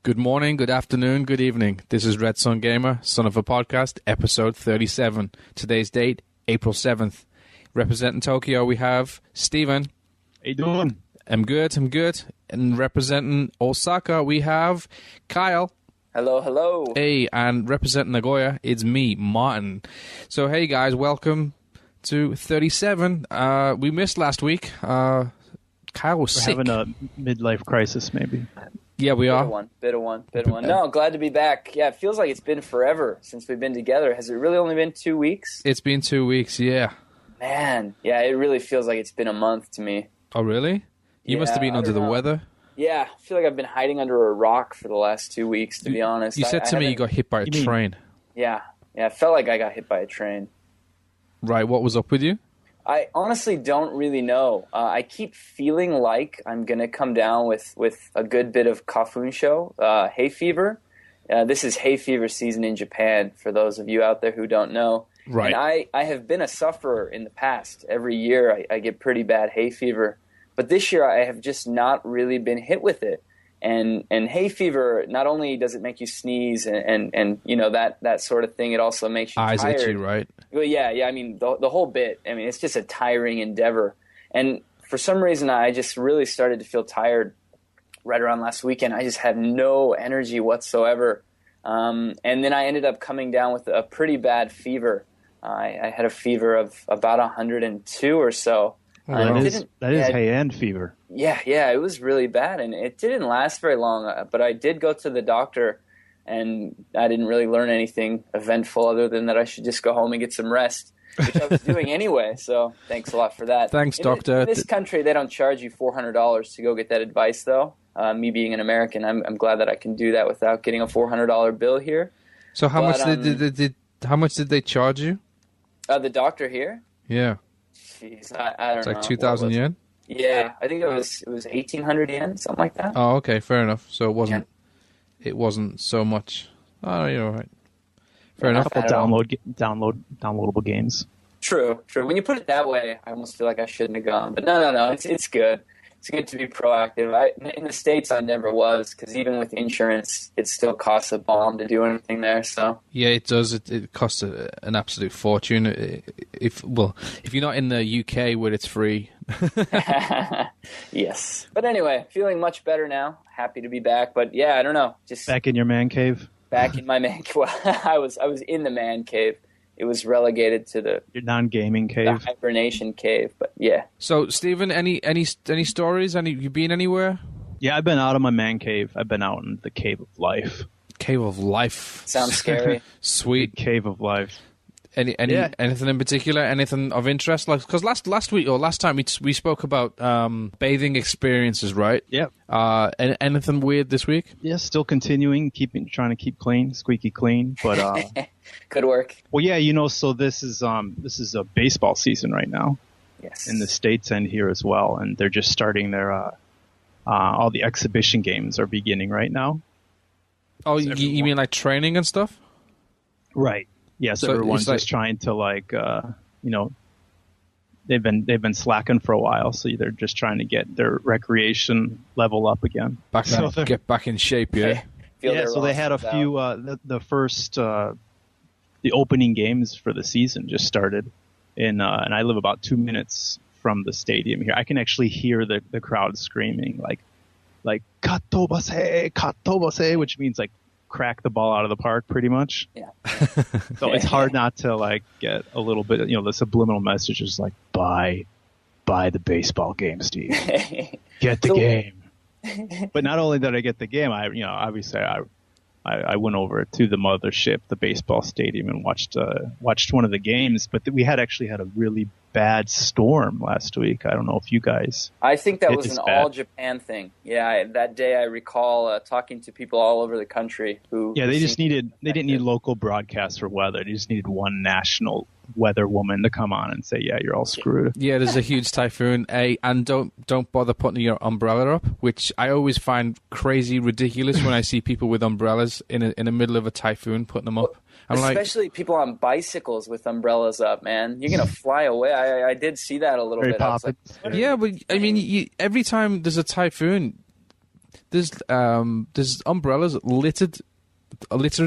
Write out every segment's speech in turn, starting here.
Good morning, good afternoon, good evening. This is RedSunGamer, Son of a Podcast, episode 37. Today's date, April 7th. Representing Tokyo, we have Steven. How you doing? I'm good. And representing Osaka, we have Kyle. Hello. Hey, and representing Nagoya, it's me, Martin. So, hey guys, welcome to 37. We missed last week. Kyle was sick. We're having a midlife crisis, maybe. Yeah, we are. Bit of one. No, glad to be back. Yeah, it feels like it's been forever since we've been together. Has it really only been 2 weeks? It's been 2 weeks, yeah. Man, yeah, it really feels like it's been a month to me. Oh, really? You must have been under the weather. Yeah, I feel like I've been hiding under a rock for the last 2 weeks, to be honest. You said to me you got hit by a train. Yeah, it felt like I got hit by a train. Right, what was up with you? I honestly don't really know. I keep feeling like I'm going to come down with a good bit of kafunsho, hay fever. This is hay fever season in Japan, for those of you out there who don't know. Right. And I have been a sufferer in the past. Every year I get pretty bad hay fever. But this year I have just not really been hit with it. And hay fever, not only does it make you sneeze and you know that sort of thing, it also makes you eyes tired. itchy, right? Well, yeah. I mean, the whole bit. I mean, it's just a tiring endeavor. And for some reason, I just really started to feel tired right around last weekend. I just had no energy whatsoever. And then I ended up coming down with a pretty bad fever. I had a fever of about 102 or so. That is high-end fever. Yeah, it was really bad, and it didn't last very long. But I did go to the doctor, and I didn't really learn anything eventful other than that I should just go home and get some rest, which I was doing anyway. So thanks a lot for that. Thanks, doctor. In this country, they don't charge you $400 to go get that advice, though. Me being an American, I'm glad that I can do that without getting a $400 bill here. So how much did they charge you? The doctor here? Yeah. Jeez, I don't know. It's like 2,000 yen? Yeah, I think it was 1,800 yen, something like that. Oh, okay, fair enough. So it wasn't so much. Oh, you're all right. Fair enough. A couple downloadable games. True. When you put it that way, I almost feel like I shouldn't have gone. But no, it's good. It's good to be proactive. In the States, I never was, because even with insurance, it still costs a bomb to do anything there. So yeah, it does. It costs an absolute fortune. If you're not in the UK where it's free. Yes. But anyway, feeling much better now. Happy to be back. But yeah, I don't know. Just back in your man cave. Back in my man cave. Well, I was in the man cave. It was relegated to your non-gaming cave, the hibernation cave. But yeah. So, Steven, any stories? You been anywhere? Yeah, I've been out of my man cave. I've been out in the cave of life. Cave of life. Sounds scary. Sweet. Big cave of life. Anything in particular? Anything of interest? Like, because last week or last time we spoke about bathing experiences, right? Yeah. Anything weird this week? Yeah, still continuing, trying to keep clean, squeaky clean, but good work. Well, yeah, so this is a baseball season right now. Yes. In the States and here as well, and they're just starting their all the exhibition games are beginning right now. Oh, you mean like training and stuff? Right. Yeah, so everyone's just trying to they've been slacking for a while, so they're just trying to get their recreation level up again. Get back in shape, yeah. Yeah, so they had a few the first the opening games for the season just started and I live about 2 minutes from the stadium here. I can actually hear the crowd screaming like katobase, which means like crack the ball out of the park, pretty much. Yeah. So it's hard not to get a little bit, the subliminal message is like, buy the baseball game, Steve. Get the game. But not only did I get the game, obviously I went over to the mothership, the baseball stadium, and watched one of the games. But we actually had a really bad storm last week. I don't know if you guys. I think that was an all Japan thing. Yeah, that day I recall talking to people all over the country who. Yeah, they didn't need local broadcasts for weather. They just needed one national weather woman to come on and say, yeah, you're all screwed. Yeah, there's a huge typhoon, and don't bother putting your umbrella up, which I always find crazy ridiculous when I see people with umbrellas in the middle of a typhoon putting them up. Especially people on bicycles with umbrellas up, man. You're going to fly away. I did see that a little bit. Yeah, but I mean, every time there's a typhoon, there's umbrellas littered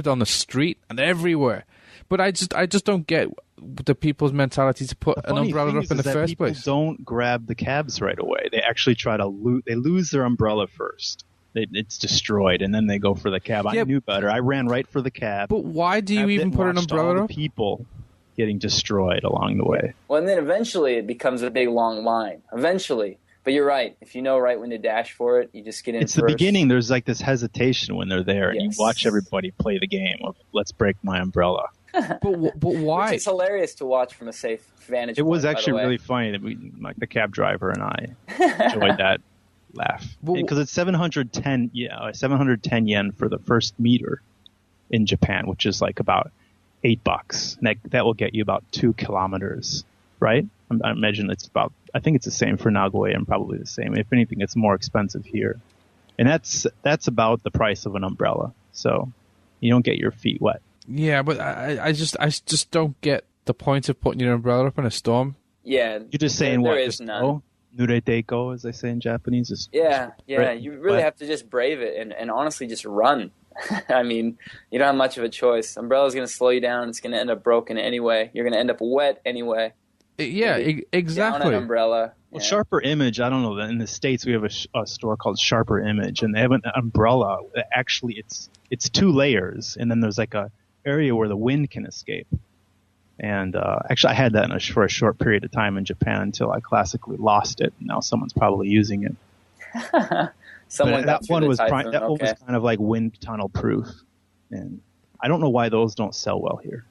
on the street and everywhere. But I just don't get the people's mentality to put an umbrella up in the first place. People don't grab the cabs right away. They actually try to they lose their umbrella first. It's destroyed, and then they go for the cab. I knew better. I ran right for the cab. But why do you even put an umbrella up? People getting destroyed along the way. Well, and then eventually it becomes a big long line. Eventually. But you're right. If you know right when to dash for it, you just get in It's first. the beginning. There's like this hesitation when they're there, and Yes. you watch everybody play the game of let's break my umbrella. But why? It's hilarious to watch from a safe vantage It point, was by the actually way. really funny that the cab driver and I enjoyed that laugh. Because it's 710 yen for the first meter in Japan, which is like about $8. And that will get you about 2 kilometers, right? I imagine I think it's the same for Nagoya and probably the same. If anything, it's more expensive here. And that's about the price of an umbrella. So you don't get your feet wet. Yeah, but I just don't get the point of putting your umbrella up in a storm. Yeah. You're just saying there what? is Just none. Nureteiko, as they say in Japanese. Just Yeah. You really but- have to just brave it and honestly just run. I mean, you don't have much of a choice. Umbrella's going to slow you down. It's going to end up broken anyway. You're going to end up wet anyway. Yeah, Down exactly. an umbrella. Well, Yeah. Sharper Image, I don't know. In the States, we have a store called Sharper Image, and they have an umbrella. Actually, it's 2 layers, and then there's like a area where the wind can escape. And actually, I had that for a short period of time in Japan until I classically lost it. Now someone's probably using it. Someone got That through one the was typhoon. that one was kind of like wind tunnel proof, and I don't know why those don't sell well here.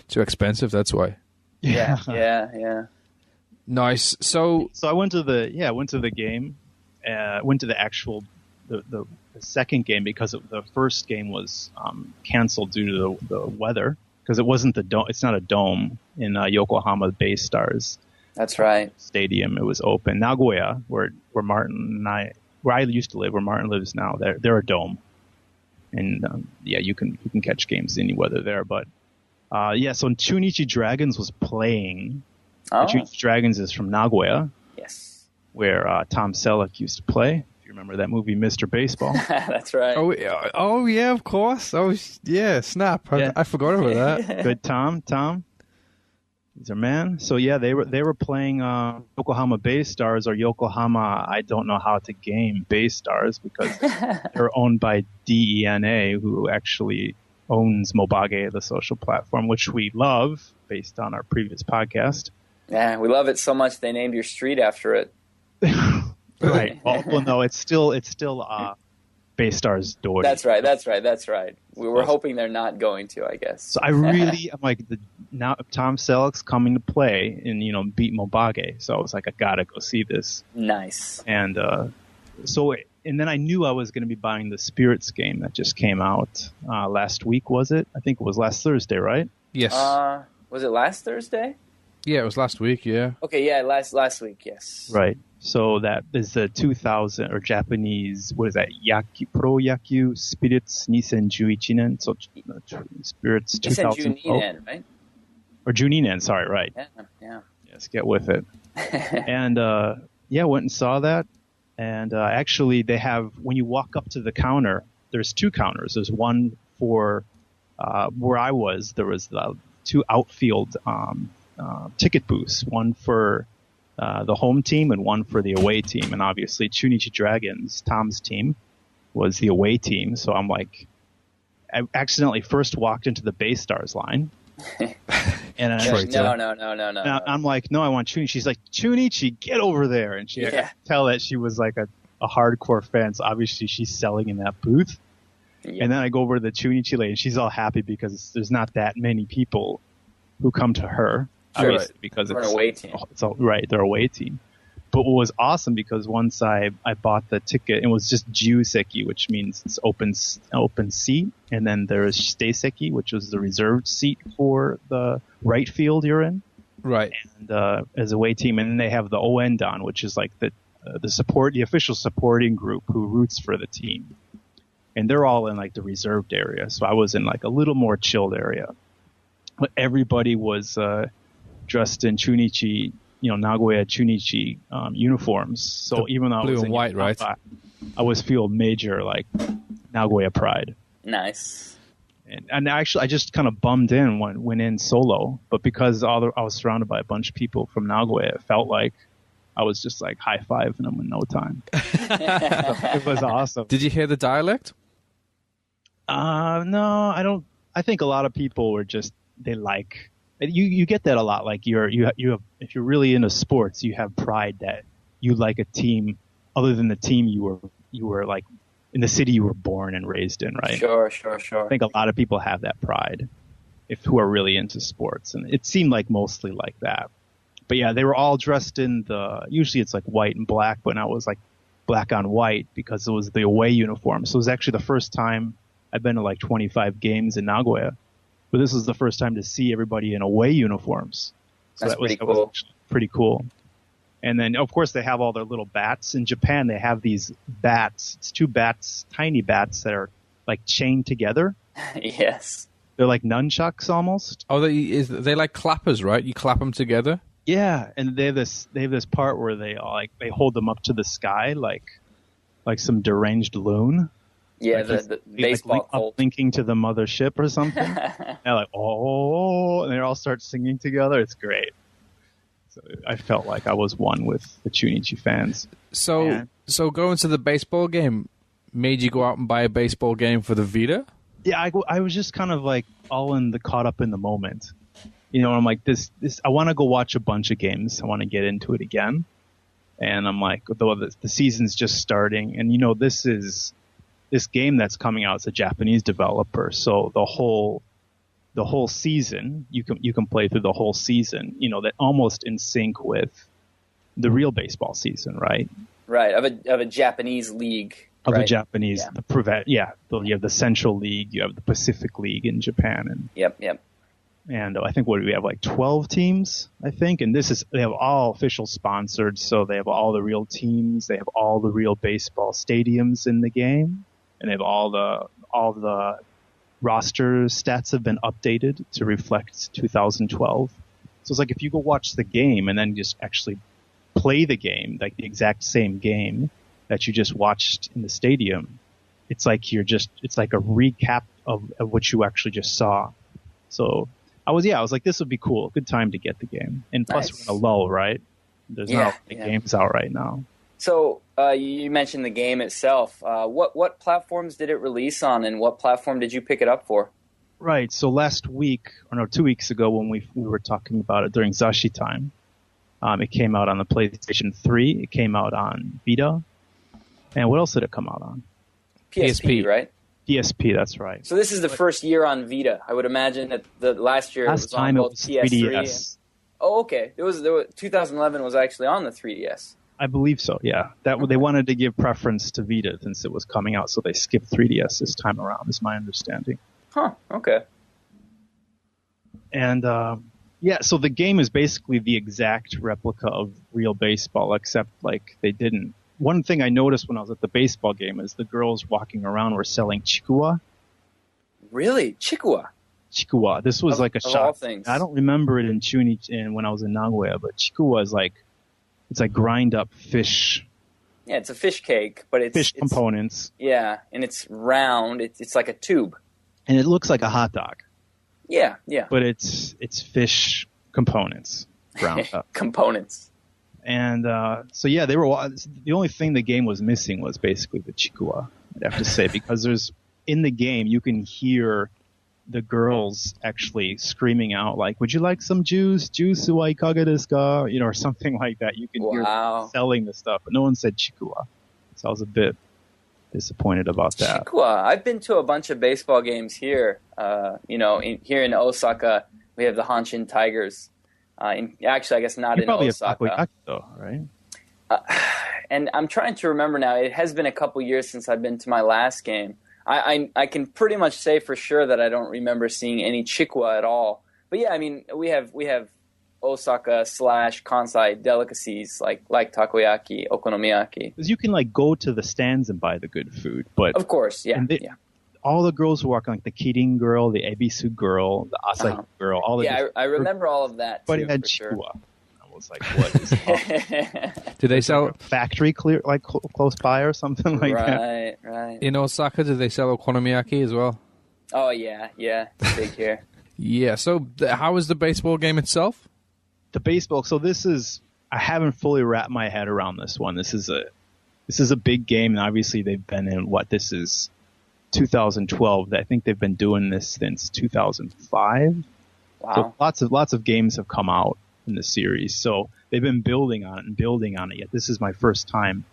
Too expensive, that's why. Yeah. Nice. So I went to the game, went to the actual the second game because the first game was canceled due to the weather because it wasn't the dome. It's not a dome in Yokohama Bay Stars. That's right. Stadium. It was open. Nagoya, where Martin and where I used to live, where Martin lives now, they're a dome, and you can catch games any weather there. But so Chunichi Dragons was playing. Oh. Chunichi Dragons is from Nagoya, Yes. where Tom Selleck used to play. If you remember that movie, Mr. Baseball. That's right. oh yeah, of course. Oh yeah, snap. Yeah. I forgot about that. Good Tom. He's our man. So yeah, they were playing Yokohama Bay Stars or Yokohama. I don't know how to game Bay Stars because they're owned by DENA, who actually owns Mobage, the social platform, which we love, based on our previous podcast. Yeah, we love it so much they named your street after it. Right. Well, no, it's still Bay Stars' daughter. That's right. We were hoping they're not going to, I guess. So I'm like, now Tom Selleck's coming to play and, beat Mobage. So I was like, I gotta go see this. Nice. And and then I knew I was going to be buying the Spirits game that just came out last week, was it? I think it was last Thursday, right? Yes. Was it last Thursday? Yeah, it was last week. Yeah. Okay, yeah, last week, yes. Right. So that is the 2000 or Japanese, what is that? Pro Yaku Spirits 2011. So Spirits You said 2000. Juninen, right? Or Juninen, sorry, right. Yeah. Yes, get with it. And went and saw that. And actually, they have, when you walk up to the counter, there's 2 counters. There's one for where I was. There was the 2 outfield ticket booths, one for the home team and one for the away team. And obviously, Chunichi Dragons, Tom's team, was the away team. So I'm like, I accidentally first walked into the Bay Stars line. And No. I'm like, no, I want Chunichi. She's like, Chunichi, get over there. And she I could tell that she was like a hardcore fan. So obviously she's selling in that booth. Yeah. And then I go over to the Chunichi lane and she's all happy because there's not that many people who come to her. Sure. Because it's an away team. They're away team. But what was awesome, because once I bought the ticket, it was just Jiuseki, which means it's open seat, and then there is Shiteiseki, which was the reserved seat for the right field you're in. Right. And as away team, and then they have the Oendan, which is like the official supporting group who roots for the team. And they're all in like the reserved area. So I was in like a little more chilled area. But everybody was dressed in Chunichi, Nagoya Chunichi uniforms. So even though blue I was and white, right? I always feel major like Nagoya pride. Nice. And actually, I just kind of bummed in went in solo, but because I was surrounded by a bunch of people from Nagoya, it felt like I was just like high-fiving them in no time. So it was awesome. Did you hear the dialect? No, I don't. I think a lot of people were just you get that a lot. Like you have, if you're really into sports, you have pride that you like a team other than the team you were like in the city you were born and raised in, right? Sure. I think a lot of people have that pride who are really into sports, and it seemed like mostly like that. But yeah, they were all dressed in usually it's like white and black, but now it was like black on white because it was the away uniform. So it was actually the first time I've been to like 25 games in Nagoya, but this was the first time to see everybody in away uniforms. So That's pretty cool. That was pretty cool. And then, of course, they have all their little bats. In Japan, they have these bats. It's two bats, tiny bats that are like chained together. Yes. They're like nunchucks almost. Oh, they like clappers, right? You clap them together. Yeah, and they have this part where they hold them up to the sky like some deranged loon. Yeah, like the baseball Colt. Linking to the mothership or something. And they're like, oh, and they all start singing together. It's great. So I felt like I was one with the Chunichi fans. So going to the baseball game made you go out and buy a baseball game for the Vita? Yeah, I was just kind of like caught up in the moment. You know, I'm like this. I want to go watch a bunch of games. I want to get into it again. And I'm like, though the season's just starting, and you know, this game that's coming out. It's a Japanese developer, so the whole season you can play through the whole season. You know, that almost in sync with the real baseball season, right? Right, of a Japanese league. Of right? the Japanese, yeah. You have the Central League, you have the Pacific League in Japan, and Yep. And I think we have like 12 teams, I think, and they have all official sponsored, so they have all the real teams, they have all the real baseball stadiums in the game, and they have all the roster stats have been updated to reflect 2012. So it's like if you go watch the game and then just actually play the game, like the exact same game that you just watched in the stadium, it's like it's like a recap of what you actually just saw. So I was like, this would be cool. Good time to get the game. And plus we're in a lull, right? There's not many games out right now. So you mentioned the game itself. What platforms did it release on, and what platform did you pick it up for? Right. So 2 weeks ago when we were talking about it during Zasshi Time, it came out on the PlayStation 3. It came out on Vita. And what else did it come out on? PSP, right? PSP, that's right. So this is the first year on Vita. I would imagine that the last year it was on both PS3. 3DS. Oh, okay. There was 2011 was actually on the 3DS. I believe so, yeah. They wanted to give preference to Vita since it was coming out, so they skipped 3DS this time around, is my understanding. Huh, okay. And, so the game is basically the exact replica of real baseball, except, like, they didn't. One thing I noticed when I was at the baseball game is the girls walking around were selling chikuwa. Really? Chikuwa? This was like a shop. All things. I don't remember it in when I was in Nagoya, but chikuwa is like, it's like grind up fish. Yeah, it's a fish cake, but it's components. Yeah, and it's round. It's like a tube. And it looks like a hot dog. Yeah. But it's fish components ground up. Components. And they were. The only thing the game was missing was basically the chikuwa, I'd have to say, because in the game you can hear the girls actually screaming out like, "Would you like some juice? Juice wa ikaga desu ka?" You know, or something like that. You can hear them selling the stuff, but no one said chikuwa, so I was a bit disappointed about that. Chikuwa. I've been to a bunch of baseball games here. Here in Osaka, we have the Hanshin Tigers. Actually, I guess not in Osaka. Probably a takoyaki though, right? And I'm trying to remember now. It has been a couple years since I've been to my last game. I can pretty much say for sure that I don't remember seeing any chikuwa at all. But yeah, I mean, we have Osaka / Kansai delicacies like takoyaki, okonomiyaki. Because you can like go to the stands and buy the good food, but of course, yeah. All the girls were walking, like the Kirin girl, the Ebisu girl, the Asahi girl, all the I remember all of that. But too, it had chikuwa. Sure. was like, what is up? Do they sell factory clear like close by or something like that? Right. in Osaka? Do they sell okonomiyaki as well? Oh yeah, it's big here. Yeah. So how is the baseball game itself? The baseball. So I haven't fully wrapped my head around this one. This is a big game, and obviously they've been in this is 2012. I think they've been doing this since 2005. Wow. So lots of games have come out in the series. So they've been building on it. Yet this is my first time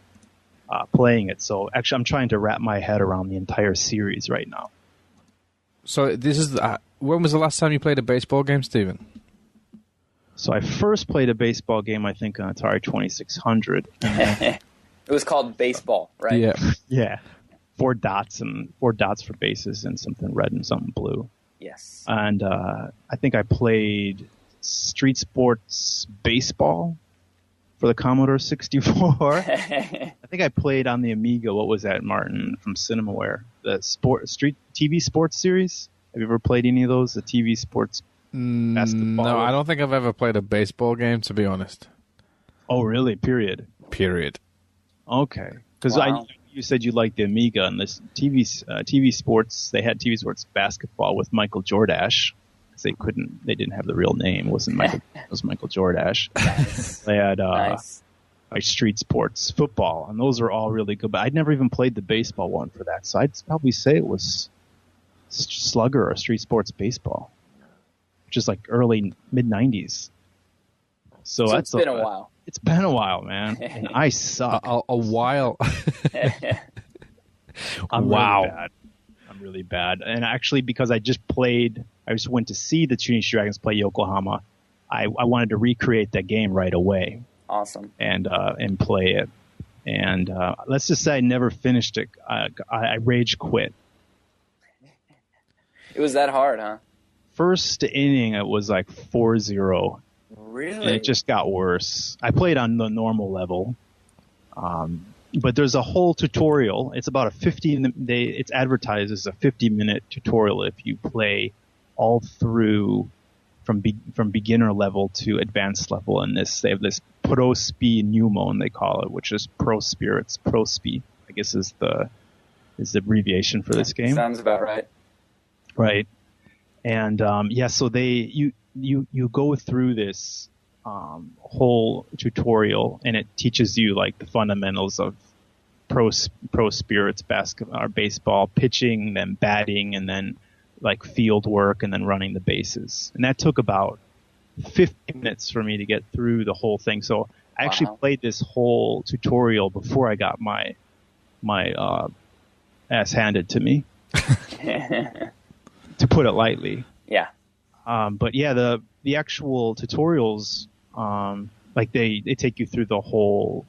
playing it. So actually, I'm trying to wrap my head around the entire series right now. So this is when was the last time you played a baseball game, Stephen? So I first played a baseball game, I think, on Atari 2600. It was called Baseball, right? Yeah. Yeah. 4 dots for bases and something red and something blue. Yes. And I think I played Street Sports Baseball for the Commodore 64. I think I played on the Amiga. What was that, Martin, from Cinemaware? The Street TV Sports series. Have you ever played any of those? The TV Sports basketball? No, I don't think I've ever played a baseball game, to be honest. Oh, really? Period. Okay. Because you said you liked the Amiga and this TV Sports. They had TV Sports basketball with Michael Jordash. They didn't have the real name. It wasn't Michael. It was Michael Jordash. Nice. They had Nice. like Street Sports football, and those are all really good. But I'd never even played the baseball one for that, so I'd probably say it was Slugger or Street Sports Baseball, which is like early mid '90s. So It's been a while. It's been a while, man. And I suck. A while. I'm Wow. really bad. I'm really bad. And actually, because I just went to see the Teenage Dragons play Yokohama. I wanted to recreate that game right away. Awesome. And play it. And let's just say I never finished it. I rage quit. It was that hard, huh? First inning, it was like 4-0. Really? And it just got worse. I played on the normal level. But there's a whole tutorial. It's about it's advertised as a 50-minute tutorial if you play all through from beginner level to advanced level. And they have this Pro Speed Numon, they call it, which is Pro Spirits. Pro Speed, I guess, is the abbreviation for this game. Sounds about right. Right. And so you go through this whole tutorial, and it teaches you like the fundamentals of pro spirits basketball or baseball, pitching, then batting, and then like field work, and then running the bases. And that took about 50 minutes for me to get through the whole thing. So I actually played this whole tutorial before I got my ass handed to me, to put it lightly. Yeah. But yeah, the actual tutorials, like they take you through the whole,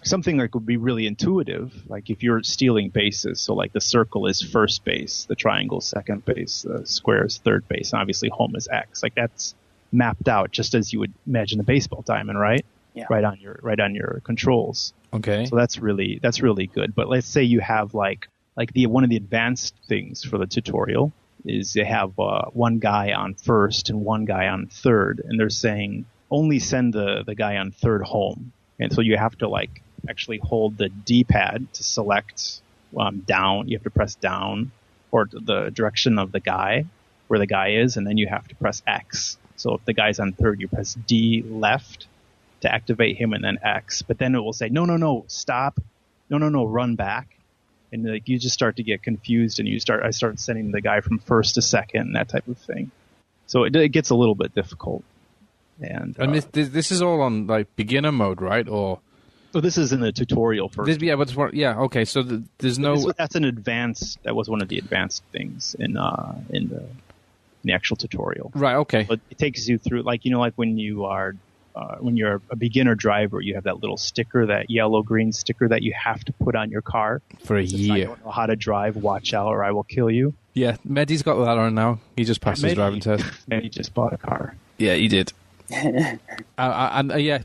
something like would be really intuitive. Like if you're stealing bases, so like the circle is first base, the triangle is second base, the square is third base, and obviously home is X. Like that's mapped out just as you would imagine a baseball diamond, right? Yeah. Right on your controls. Okay. So that's really good. But let's say you have like one of the advanced things for the tutorial is they have one guy on first and one guy on third, and they're saying only send the guy on third home. And so you have to like actually hold the D-pad to select down. You have to press down or the direction of the guy, where the guy is, and then you have to press X. So if the guy's on third, you press D left to activate him, and then X. But then it will say, no, stop. No, run back. And like you just start to get confused, and I start sending the guy from first to second, that type of thing. So it gets a little bit difficult. And this is all on like beginner mode, right? Or this is in the tutorial first. Okay. So there's no. That's an advanced. That was one of the advanced things in the actual tutorial. Right. Okay. But it takes you through, like when you are. When you're a beginner driver, you have that little sticker, that yellow-green sticker that you have to put on your car. For a year. I don't know how to drive, watch out, or I will kill you. Yeah, Medi's got that on now. He just passed his driving test. Medi just bought a car. Yeah, he did.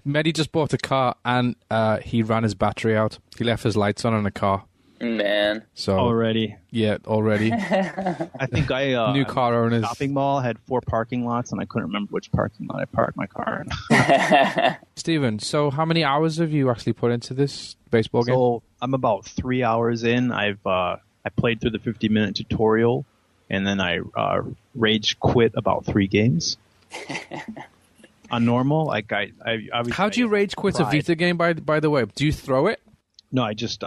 Medi just bought a car, and he ran his battery out. He left his lights on in the car. Man. So already. I think new car owners. Shopping mall had 4 parking lots, and I couldn't remember which parking lot I parked my car in. Steven, so how many hours have you actually put into this baseball game? So I'm about 3 hours in. I played through the 50-minute tutorial, and then I rage quit about 3 games. On normal, like I How'd you rage quit a Vita game? By the way, do you throw it? No, I just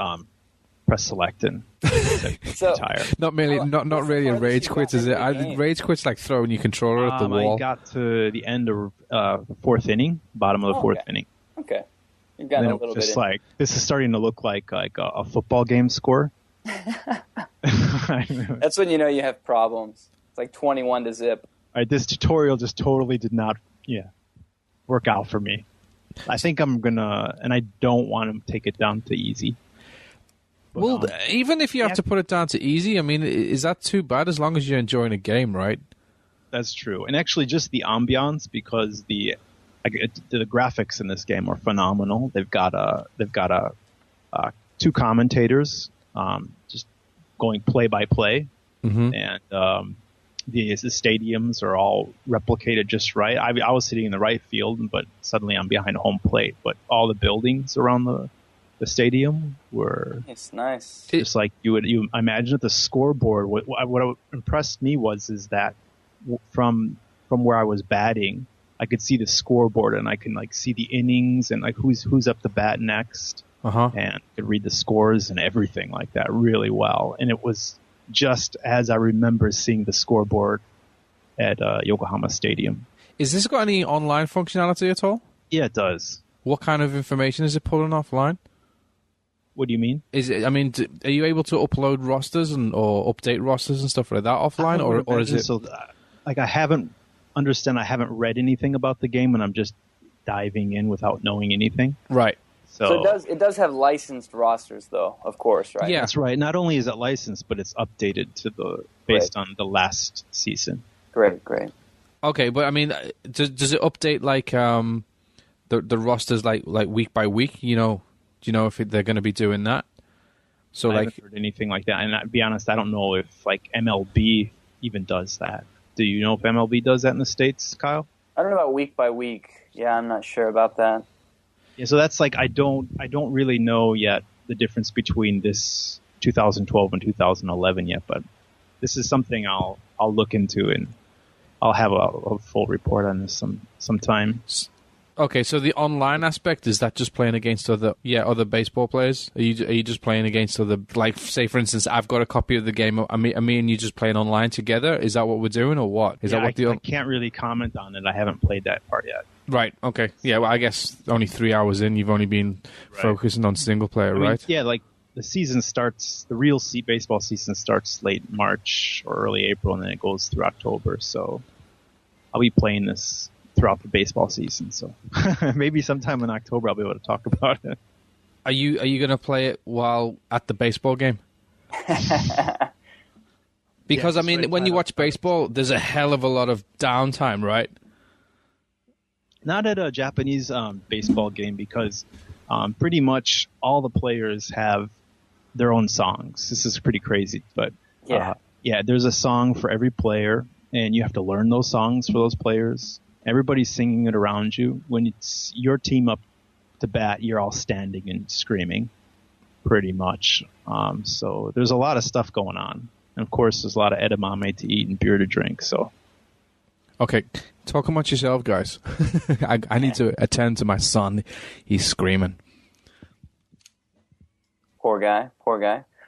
press select and retire. Not really a rage quit, is it? Rage quit's like throwing your controller at the wall. I got to the end of the 4th inning, bottom of the 4th inning. Okay, you've gotten a little bit. Just like this is starting to look like a football game score. That's when you know you have problems. It's like 21-0. All right, this tutorial just totally did not work out for me. I think I'm gonna, and I don't want to take it down to easy. But, well, even if you have to put it down to easy, I mean, is that too bad? As long as you're enjoying a game, right? That's true, and actually, just the ambiance, because the graphics in this game are phenomenal. They've got 2 commentators, just going play by play, and the stadiums are all replicated just right. I was sitting in the right field, but suddenly I'm behind home plate. But all the buildings around the stadium were nice. Just like you imagine. The scoreboard. What impressed me is that from where I was batting, I could see the scoreboard and I can like see the innings and like who's up to bat next, and could read the scores and everything like that really well. And it was just as I remember seeing the scoreboard at Yokohama Stadium. Is this got any online functionality at all? Yeah, it does. What kind of information is it pulling offline? What do you mean? Are you able to upload rosters or update rosters and stuff like that offline, or is it? So, like, I haven't read anything about the game, and I'm just diving in without knowing anything. Right. So it does have licensed rosters, though, of course, right? Yeah, that's right. Not only is it licensed, but it's updated based on the last season. Great. Okay, but I mean, does it update like the rosters like week by week? You know, do you know if they're going to be doing that? So I haven't heard anything like that. And to be honest, I don't know if like MLB even does that. Do you know if MLB does that in the States, Kyle? I don't know about week by week. Yeah, I'm not sure about that. Yeah, so that's like I don't really know yet the difference between this 2012 and 2011 yet, but this is something I'll look into, and I'll have a full report on this sometime. Okay, so the online aspect, is that just playing against other baseball players? Are you just playing against other, like, say for instance, I've got a copy of the game, me and you just playing online together? Is that what we're doing, or what? I can't really comment on it. I haven't played that part yet. Right. Okay. Yeah. Well, I guess only 3 hours in, you've only been focusing on single player, right? Yeah. Like the season starts, the real baseball season starts late March or early April, and then it goes through October. So I'll be playing this throughout the baseball season. So maybe sometime in October I'll be able to talk about it. Are you going to play it while at the baseball game? Because I mean, when you watch baseball, there's a hell of a lot of downtime, right? Not at a Japanese baseball game, because pretty much all the players have their own songs. This is pretty crazy, but there's a song for every player, and you have to learn those songs for those players. Everybody's singing it around you. When it's your team up to bat, you're all standing and screaming, pretty much. So there's a lot of stuff going on. And of course, there's a lot of edamame to eat and beer to drink. So. Okay, talk amongst yourself, guys. I need to attend to my son. He's screaming. Poor guy.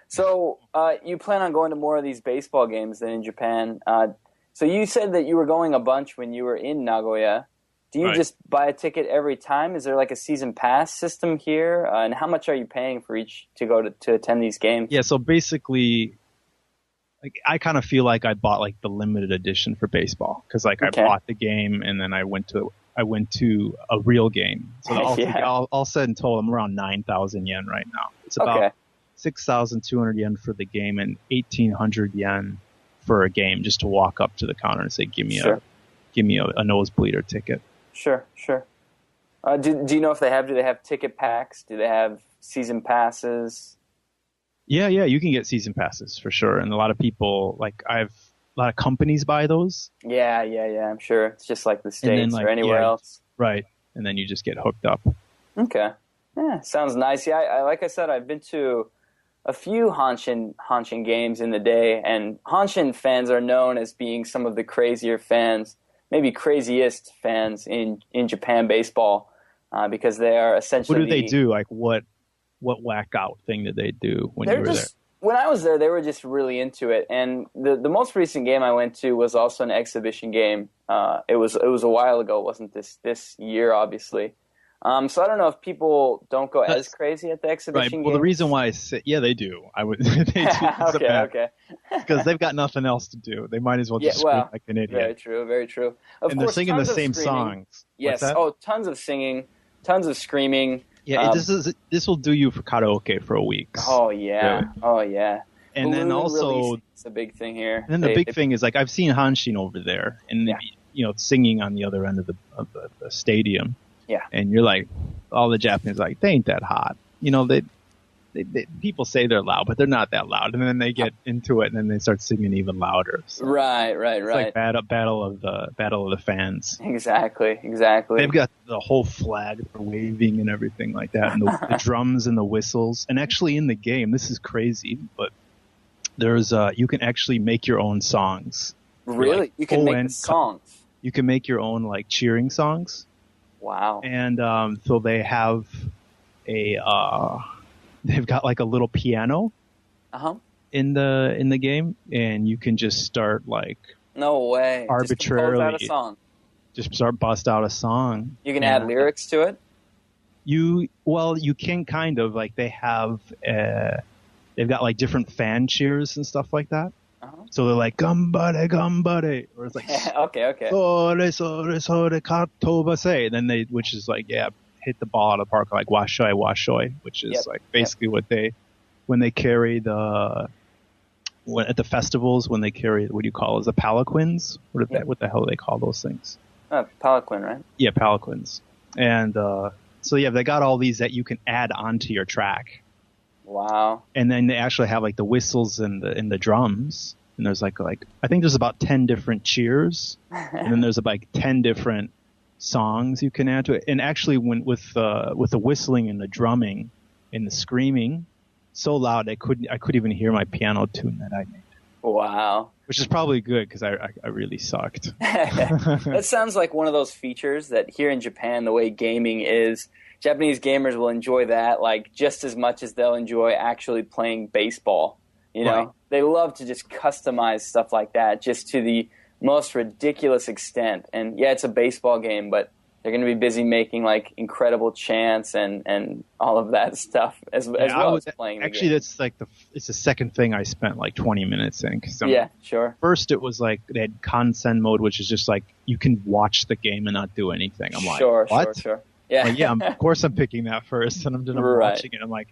So you plan on going to more of these baseball games than in Japan. So you said that you were going a bunch when you were in Nagoya. Do you just buy a ticket every time? Is there like a season pass system here? And how much are you paying for each to go to attend these games? Yeah, so basically, like, I kind of feel like I bought like the limited edition for baseball, because like I bought the game and then I went to a real game. So all said and told, I'm around 9,000 yen right now. It's about 6,200 yen for the game and 1,800 yen for a game just to walk up to the counter and say, give me a nosebleeder ticket. Sure. Do you know if do they have ticket packs? Do they have season passes? Yeah, you can get season passes for sure. And a lot of people, like a lot of companies buy those. Yeah, I'm sure. It's just like the States or anywhere else. Right. And then you just get hooked up. Okay. Yeah, sounds nice. Yeah, like I said, I've been to a few Hanshin games in the day, and Hanshin fans are known as being some of the crazier fans, maybe craziest fans in Japan baseball, because they are essentially... What do they do? Like, what whack out thing did they do when you were there? When I was there, they were just really into it. And the most recent game I went to was also an exhibition game. It was a while ago. It wasn't this year, obviously. So I don't know if people don't go as crazy at the exhibition games. Well, the reason why they do. They do. Okay. Because they've got nothing else to do. They might as well just scream like an idiot. Very true. Of and course, they're singing the same songs. Yes. Tons of singing, tons of screaming. Yeah, this will do you for karaoke for a week. Oh yeah, really. Oh yeah. And then also, it's a big thing here. And then the big thing is, like, I've seen Hanshin over there, and singing on the other end of the stadium. Yeah. And you're like, all the Japanese are like, they ain't that hot. They people say they're loud, but they're not that loud. And then they get into it, and then they start singing even louder. So right. It's like battle of the fans. Exactly. They've got the whole flag for waving and everything like that, and the drums and the whistles. And actually, in the game, this is crazy, but there's you can actually make your own songs. Really, like, you can make songs. You can make your own like cheering songs. Wow. And so they have they've got like a little piano in the game, and you can just start like no way arbitrarily just a song. Just start bust out a song. You can add lyrics to it. You can kind of like they've got like different fan cheers and stuff like that. So they're like gambare gambare, or it's like okay. Sore katobase, and then which is like hit the ball out of the park, like washoi, which is like basically what when they carry at the festivals, when they carry, what do you call it, the palanquins? What the hell do they call those things? Palanquin, right? Yeah, palanquins. And so they got all these that you can add onto your track. Wow. And then they actually have like the whistles and the drums, and there's like I think there's about 10 different cheers, and then there's like 10 different songs you can add to it. And actually, with the whistling and the drumming and the screaming so loud, I couldn't even hear my piano tune that I made. Wow. Which is probably good, because I really sucked. That sounds like one of those features that here in Japan, the way gaming is, Japanese gamers will enjoy that like just as much as they'll enjoy actually playing baseball. Right. They love to just customize stuff like that just to the most ridiculous extent. And yeah, it's a baseball game, but they're going to be busy making like incredible chants and all of that stuff as well as playing the game. That's like it's the second thing I spent like 20 minutes in. Sure. First, it was like they had Kansen mode, which is just like you can watch the game and not do anything. I'm like, what? Sure. Yeah. Like, of course I'm picking that first, and I'm watching it. I'm like,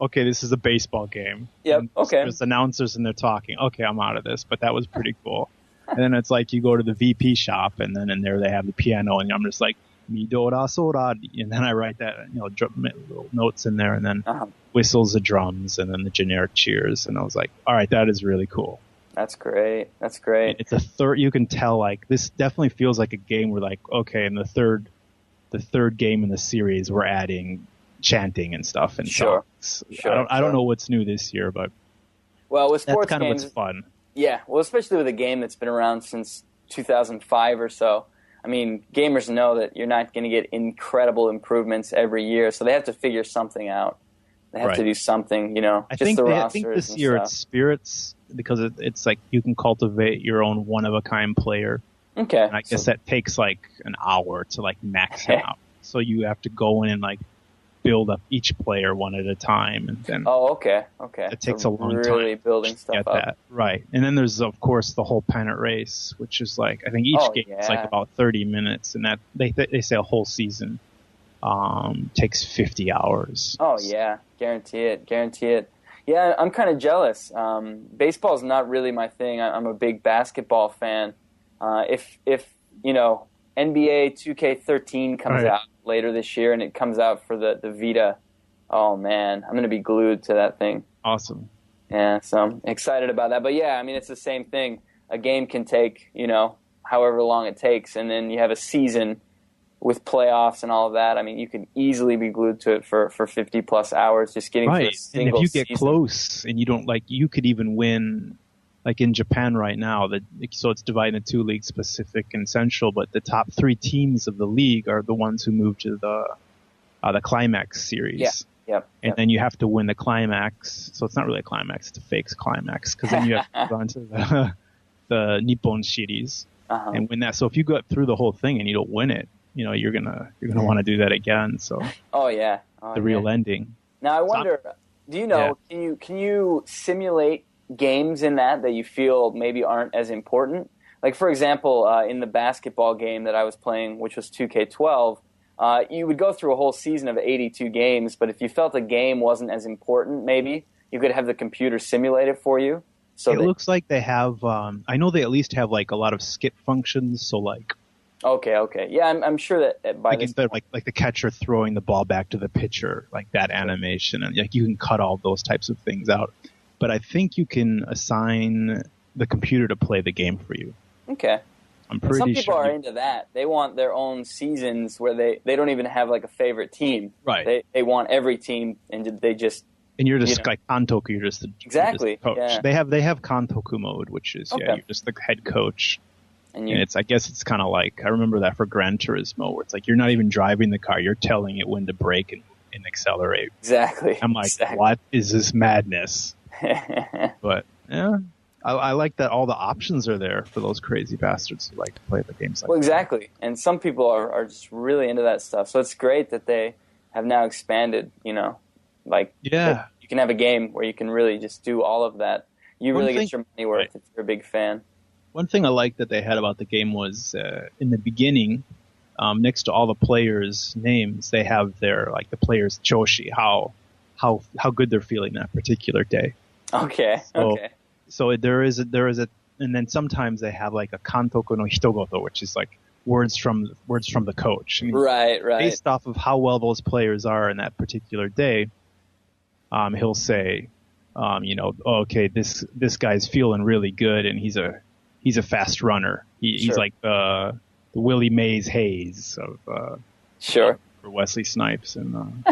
okay, this is a baseball game. Yep. Okay. There's announcers and they're talking. Okay, I'm out of this, but that was pretty cool. And then it's like you go to the VP shop, and then in there they have the piano, and I'm just like, Midora Sora, and then I write that, little notes in there, and then whistles the drums, and then the generic cheers, and I was like, all right, that is really cool. That's great. It's a third. You can tell like this definitely feels like a game where like, okay, in the third game in the series, we're adding chanting and stuff and songs. I don't know what's new this year, but with sports that's kind games, of what's fun. Yeah, well, especially with a game that's been around since 2005 or so. I mean, gamers know that you're not going to get incredible improvements every year, so they have to figure something out. They have to do something, I think this year it's spirits, because it's like you can cultivate your own one-of-a-kind player. Okay. And I guess that takes like an hour to like max him out. So you have to go in and like build up each player one at a time, and then okay. It takes a long time really building stuff get up. That right. And then there's of course the whole pennant race, which is like I think each game is like about 30 minutes, and that they say a whole season takes 50 hours. Oh yeah, guarantee it. Yeah, I'm kind of jealous. Baseball's not really my thing. I'm a big basketball fan. If NBA 2K13 comes out later this year, and it comes out for the Vita, oh man, I'm going to be glued to that thing. Awesome. Yeah, so I'm excited about that. But yeah, I mean, it's the same thing. A game can take, however long it takes, and then you have a season with playoffs and all of that. I mean, you can easily be glued to it for 50 plus hours just getting through a single and if you get season. close and you don't you could even win, like in Japan right now, so it's divided into 2 leagues, Pacific and Central, but the top 3 teams of the league are the ones who move to the climax series. Yeah. Yep. And then you have to win the climax. So it's not really a climax, it's a fake climax, because then you have to go on to the Nippon series and win that. So if you go through the whole thing and you don't win it, you're gonna want to do that again. So the real ending. Now I wonder, do you know? Yeah. Can you simulate games in that you feel maybe aren't as important? Like for example, in the basketball game that I was playing, which was 2K12, you would go through a whole season of 82 games. But if you felt a game wasn't as important, maybe you could have the computer simulate it for you. So it looks like they have. I know they at least have like a lot of skip functions. So like. Okay. Yeah, I'm sure that by this point, like the catcher throwing the ball back to the pitcher, like that animation, and like you can cut all those types of things out. But I think you can assign the computer to play the game for you. Okay. I'm pretty sure. Some people are into that. They want their own seasons where they don't even have like a favorite team. Right. They want every team, and they just. And you're just like Kantoku. You're just exactly coach. Yeah. They have Kantoku mode, which is you're just the head coach. And I guess it's kind of like, I remember that for Gran Turismo, where it's like you're not even driving the car, you're telling it when to brake and accelerate. Exactly. I'm like, what is this madness? But yeah, I like that all the options are there for those crazy bastards who like to play the games like Well, exactly. And some people are just really into that stuff. So it's great that they have now expanded, you can have a game where you can really just do all of that. You really get your money worth if you're a big fan. One thing I liked that they had about the game was in the beginning, next to all the players' names, they have their the players' choshi, how good they're feeling that particular day. Okay. So there is a, and then sometimes they have like a kantoku no hitogoto, which is like words from the coach. I mean, right. Based off of how well those players are in that particular day, he'll say, okay, this guy's feeling really good, and he's a fast runner. He's like the Willie Mays Hayes of for Wesley Snipes in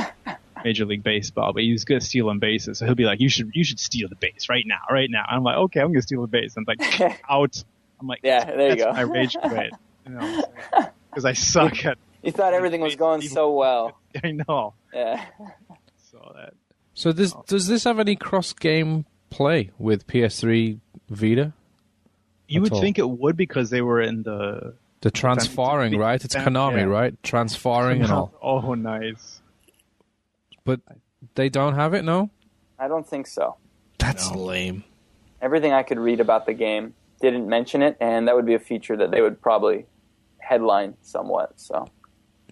Major League Baseball, but he's good at stealing bases. So he'll be like, you should steal the base right now. I'm like, okay, I'm gonna steal the base. I'm like, out. I'm like, yeah, there you go. My rage quit. Because I suck at. You thought everything was going so well. I know. Yeah. So does this have any cross game play with PS3 Vita? You would think it would, because they were in the transferring, right? It's Konami, right? Transferring and all. Oh, nice. But they don't have it, no? I don't think so. That's lame. Everything I could read about the game didn't mention it, and that would be a feature that they would probably headline somewhat. So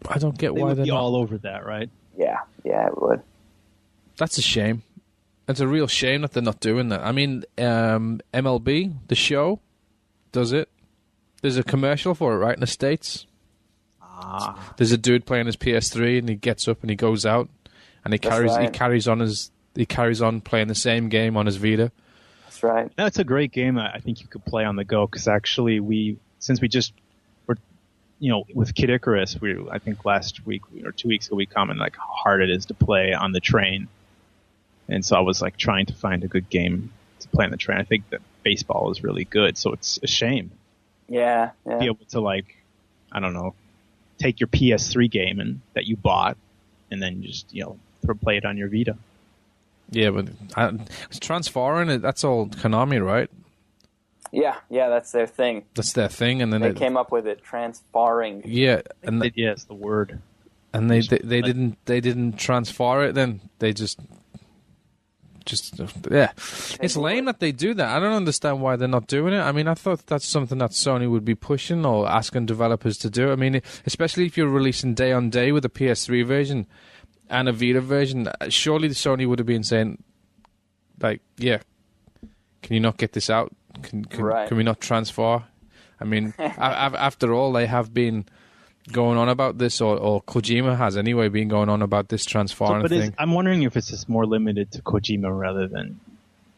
I don't get why they're all over that, right? Yeah, it would. That's a shame. It's a real shame that they're not doing that. I mean, MLB, the show, does it. There's a commercial for it, right, in the States. There's a dude playing his PS3, and he gets up and he goes out, and he carries on playing the same game on his Vita. That's right. That's a great game. I think you could play on the go, because actually since we just were, with Kid Icarus, I think last week or 2 weeks ago we commented like how hard it is to play on the train, and so I was like trying to find a good game to play on the train. I think that baseball is really good, so it's a shame. Yeah. Be able to I don't know, take your PS3 game that you bought, and then just play it on your Vita. Yeah, but it's transferring it. That's all Konami, right? Yeah, that's their thing. And then they came up with it, transferring. Yeah, and it's the word. And they didn't transfer it. Then they just it's lame that they do that. I don't understand why they're not doing it. I mean, I thought that's something that Sony would be pushing or asking developers to do. I mean, especially if you're releasing day on day with a PS3 version and a Vita version, surely the Sony would have been saying, like, yeah, can you not get this out? Can we not transfer? I mean, after all, they have been going on about this, or Kojima has anyway been going on about this transferring thing. I'm wondering if it's just more limited to Kojima rather than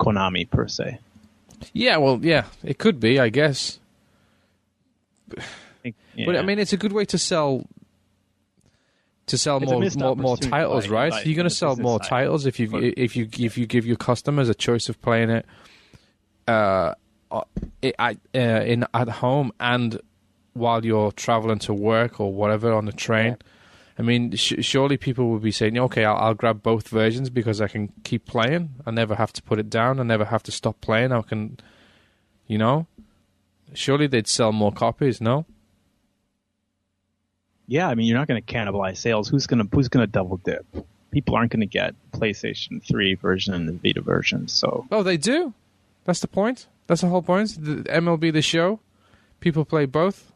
Konami per se. Yeah, well, yeah, it could be, I guess. But I mean, it's a good way to sell more titles, right? You're going to sell more titles if you give your customers a choice of playing it at home and while you're traveling to work or whatever on the train. Yeah. I mean, surely people would be saying, okay, I'll grab both versions because I can keep playing. I never have to put it down. I never have to stop playing. I can, surely they'd sell more copies, no? Yeah, I mean, you're not going to cannibalize sales. Who's going to double dip? People aren't going to get PlayStation 3 version and the Vita version, so... Oh, they do? That's the point? That's the whole point? The MLB The Show? People play both?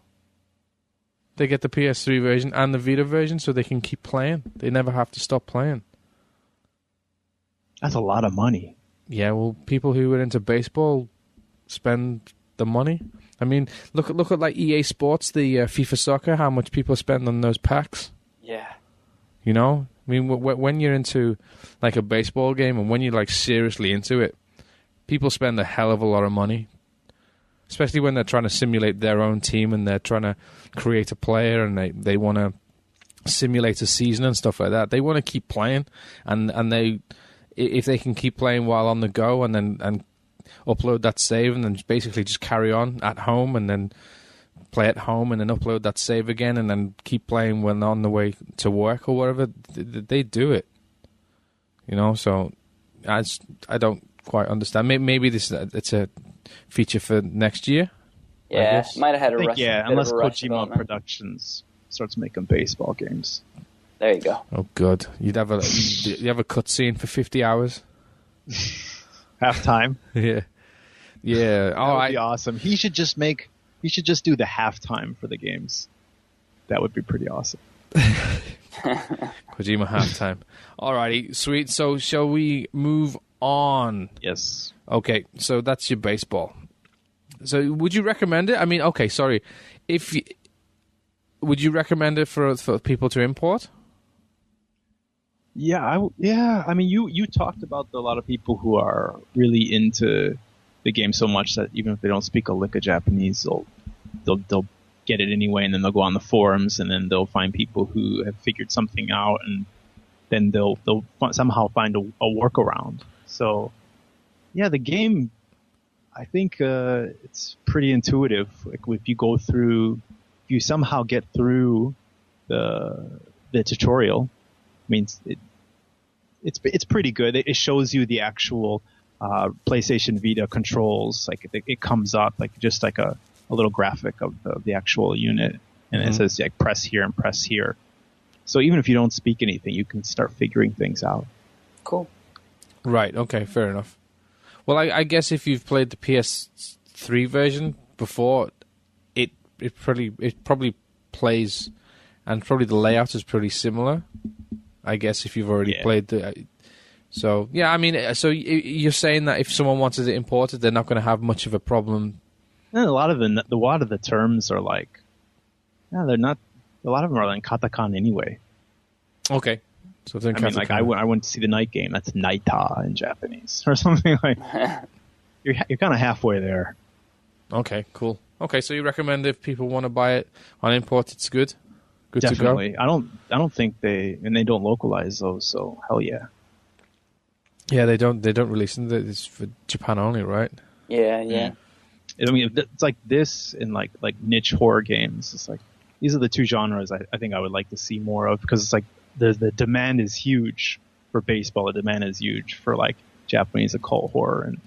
They get the PS3 version and the Vita version so they can keep playing. They never have to stop playing. That's a lot of money. Yeah, well, people who are into baseball spend the money. I mean, look at like EA Sports, the FIFA Soccer, how much people spend on those packs. Yeah. I mean, when you're into like a baseball game and when you're like seriously into it, people spend a hell of a lot of money. Especially when they're trying to simulate their own team and they're trying to create a player and they want to simulate a season and stuff like that. They want to keep playing, and if they can keep playing while on the go and upload that save and then basically just carry on at home and then play at home and then upload that save again and then keep playing when on the way to work or whatever, they do it. So I don't quite understand. Maybe it's a feature for next year. Yeah, might have had a rush. Yeah, unless Kojima Productions starts making baseball games. There you go. Oh, good. You have a cutscene for 50 hours. Halftime. Yeah. That would be awesome. He should just do the halftime for the games. That would be pretty awesome. Kojima halftime. Alrighty, sweet. So shall we move on? Yes. Okay, so that's your baseball. So would you recommend it? I mean, okay, sorry. Would you recommend it for people to import? Yeah, I mean, you talked about a lot of people who are really into the game so much that even if they don't speak a lick of Japanese, they'll get it anyway, and then they'll go on the forums, and then they'll find people who have figured something out, and then they'll somehow find a workaround. So, yeah, the game, I think it's pretty intuitive. Like if you somehow get through the tutorial, I mean, it's pretty good. It shows you the actual PlayStation Vita controls. Like it comes up like just like a little graphic of the actual unit, and it says like press here and press here. So even if you don't speak anything, you can start figuring things out. Cool. Right. Okay. Fair enough. Well, I guess if you've played the PS3 version before, it probably plays, and probably the layout is pretty similar. I guess if you've already played so yeah, I mean, so you're saying that if someone wanted it imported, they're not going to have much of a problem. And a lot of the terms are like, they're not. A lot of them are in katakana anyway. Okay. So I mean, like I went to see the night game. That's Naita in Japanese or something like. You're kind of halfway there. Okay, cool. Okay, so you recommend if people want to buy it on import, it's good. Good Definitely. to go. I don't think they don't localize those. So hell yeah. Yeah, they don't release them. It's for Japan only, right? Yeah. I mean, it's like this in like niche horror games. It's like these are the two genres I think I would like to see more of, because it's like the demand is huge for baseball. The demand is huge for like Japanese occult horror, and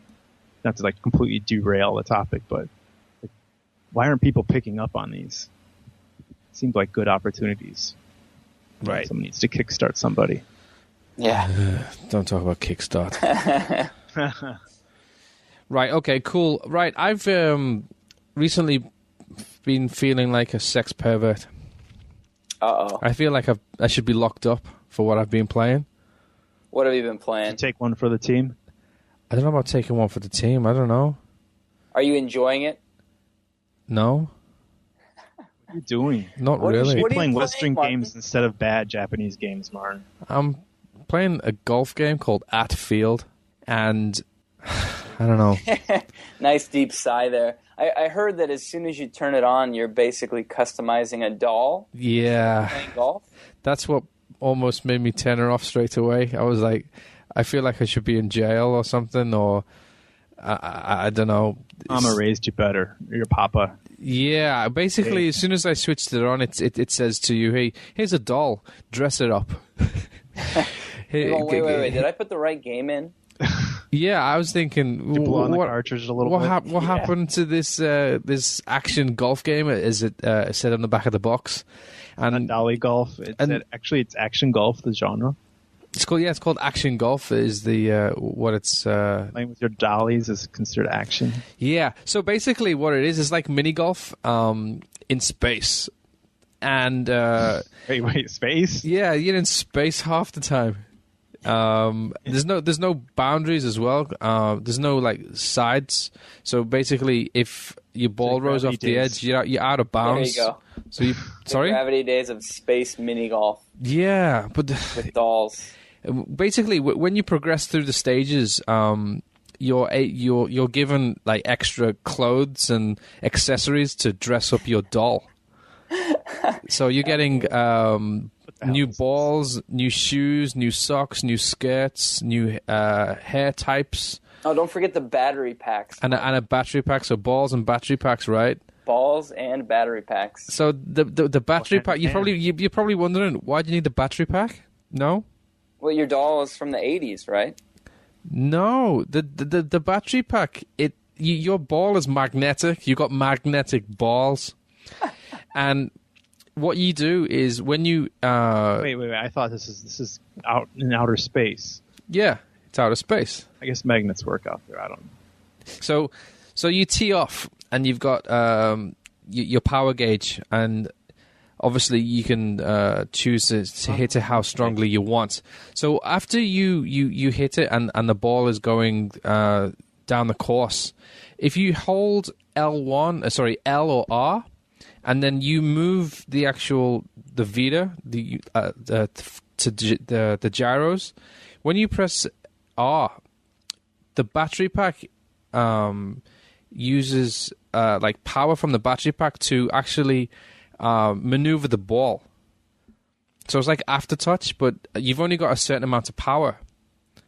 not to like completely derail the topic, but like, why aren't people picking up on these? Seems like good opportunities. Right. Someone needs to kickstart somebody. Yeah. Don't talk about Kickstart. Right, okay, cool. Right, I've recently been feeling like a sex pervert. Uh-oh. I feel like I should be locked up for what I've been playing. What have you been playing? Take one for the team? I don't know about taking one for the team. I don't know. Are you enjoying it? No. are you doing? Not What- really. You're what are you playing playing, Western Martin? games instead of bad Japanese games, Martin. I'm playing a golf game called At Field, and I don't know. Nice deep sigh there. I heard that as soon as you turn it on, you're basically customizing a doll Yeah, playing golf. that's what almost made me turn her off straight away. I was like, I feel like I should be in jail or something, or I don't know. Mama raised you better. Your papa. Yeah, basically, as soon as I switched it on, it says to you, "Hey, here's a doll. Dress it up." Hey, Wait. Did I put the right game in? Yeah, I was thinking, You blow on the cartridge a little bit. what happened to this action golf game? Is it said on the back of the box? Not And Dolly Golf. Actually, it's action golf, the genre. it's called Action Golf. Is the what it's Playing with your dollies is considered action. yeah. So basically, what it is like mini golf in space, and Wait, space? yeah, you're in space half the time. There's no boundaries as well. There's no like sides. So basically, if your ball rolls off the edge, you're out of bounds. There you go. So you sorry? Gravity days of space mini golf Yeah, but with dolls. basically, when you progress through the stages, you're given like extra clothes and accessories to dress up your doll. So you're getting new balls, new shoes, new socks, new skirts, new hair types, Oh, don't forget the battery packs. and a battery pack. So balls and battery packs, right? Balls and battery packs. So the battery pack. yeah. You're probably wondering, why do you need the battery pack? No. Well, your doll is from the 80s, right? No, the battery pack. Your ball is magnetic. You got magnetic balls, and what you do is when you Wait. I thought this is out in outer space. yeah, it's outer space. I guess magnets work out there. I don't know. So you tee off, and you've got your power gauge, and obviously you can choose to hit it how strongly you want. So after you hit it, and the ball is going down the course, if you hold L or R, and then you move the Vita to the gyros. When you press R, the battery pack uses like power from the battery pack to actually maneuver the ball. So it's like aftertouch, but you've only got a certain amount of power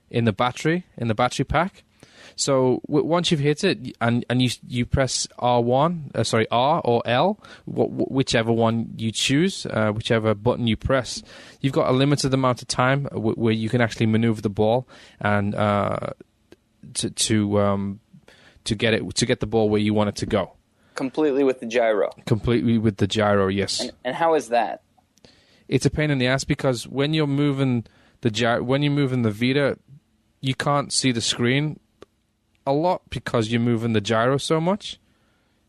in the battery pack. So once you've hit it and you press R or L, whichever one you choose, whichever button you press, you've got a limited amount of time where you can actually maneuver the ball and to get the ball where you want it to go. Completely with the gyro. Completely with the gyro, yes. And how is that? It's a pain in the ass because when you're moving the Vita, you can't see the screen a lot because you're moving the gyro so much.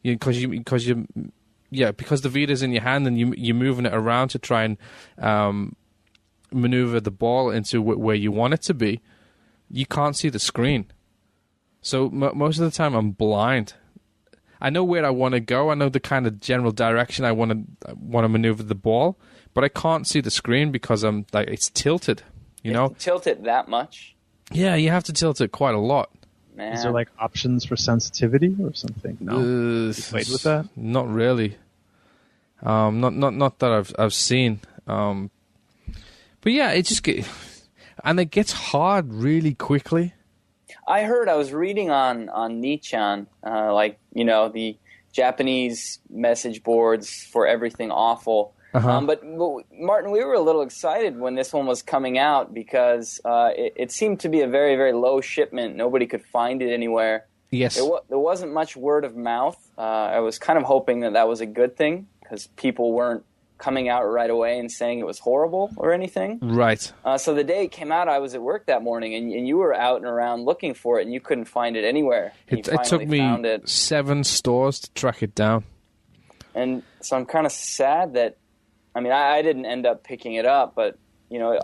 Because the Vita's in your hand and you're moving it around to try and maneuver the ball into where you want it to be. You can't see the screen. So most of the time I'm blind. I know where I want to go. I know the kind of general direction I want to maneuver the ball, but I can't see the screen because I'm like it's tilted. You know, Tilt it that much? Yeah, you have to tilt it quite a lot. Man. Is there like options for sensitivity or something? No. You played with that? Not really. Not that I've seen. But yeah, it gets hard really quickly. I was reading on Nichan, the Japanese message boards for everything awful. But Martin, we were a little excited when this one was coming out because it seemed to be a very, very low shipment. Nobody could find it anywhere. Yes. There wasn't much word of mouth. I was kind of hoping that was a good thing because people weren't coming out right away and saying it was horrible or anything. Right. So the day it came out, I was at work that morning, and you were out and around looking for it, and you couldn't find it anywhere. It took me 7 stores to track it down. And so I'm kind of sad that, I didn't end up picking it up, but,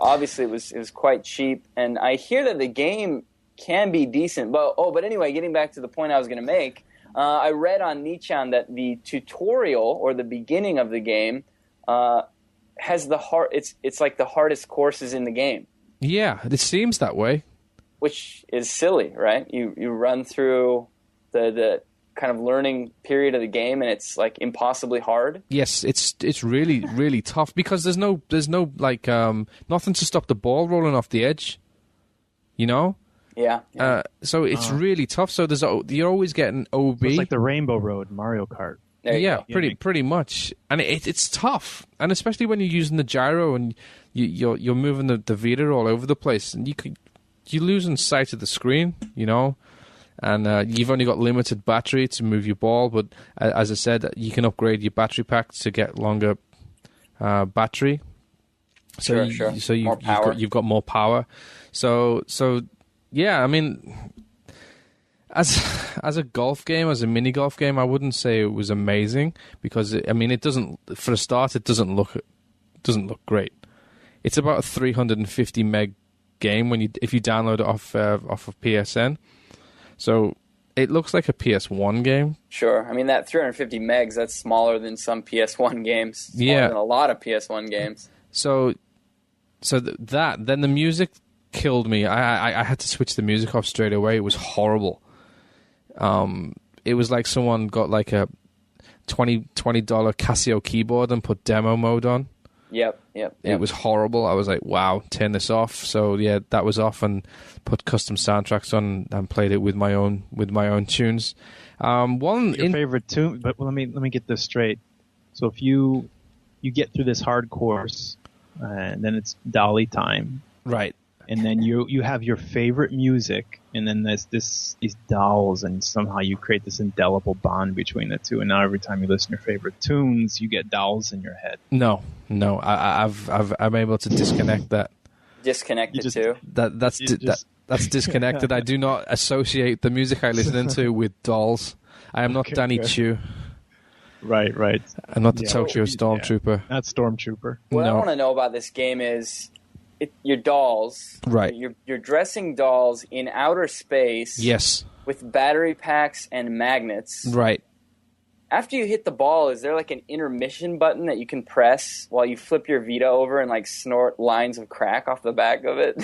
obviously it was quite cheap. And I hear that the game can be decent. But anyway, getting back to the point I was going to make, I read on Nichan that the tutorial or the beginning of the game has the hard. It's like the hardest courses in the game. Yeah, it seems that way. Which is silly, right? You run through the kind of learning period of the game, and it's like impossibly hard. Yes, it's really really tough because there's no like nothing to stop the ball rolling off the edge. You know. Yeah. So it's really tough. So you're always getting OB. So it's like the Rainbow Road Mario Kart. Yeah, pretty much, and it's tough, and especially when you're using the gyro and you're moving the Vita all over the place, and you're losing sight of the screen, you know, and you've only got limited battery to move your ball. But as I said, you can upgrade your battery pack to get longer battery. So sure. So you've got more power. So yeah, I mean, as a golf game, as a mini golf game, I wouldn't say it was amazing because it doesn't. For a start, it doesn't look great. It's about a 350 meg game if you download it off of PSN. So it looks like a PS1 game. Sure, I mean that 350 megs. That's smaller than some PS1 games. Smaller than a lot of PS1 games. So then the music killed me. I had to switch the music off straight away. It was horrible. It was like someone got like a $20 Casio keyboard and put demo mode on. Yep. It was horrible. I was like, wow, turn this off. So yeah, that was off and put custom soundtracks on and played it with my own tunes. Your favorite tune, but let me get this straight. So if you get through this hard course, and then it's Dolly time. Right. And then you have your favorite music, and then there's these dolls, and somehow you create this indelible bond between the two. And now every time you listen to your favorite tunes, you get dolls in your head. No, I'm able to disconnect that. Disconnect it too. That's disconnected. I do not associate the music I listen to with dolls. I am not Danny Chu. Right. I'm not the Tokyo Stormtrooper. Not Stormtrooper. What I want to know about this game is your dolls. Right. You're dressing dolls in outer space. Yes. With battery packs and magnets. Right. After you hit the ball, is there like an intermission button that you can press while you flip your Vita over and like snort lines of crack off the back of it?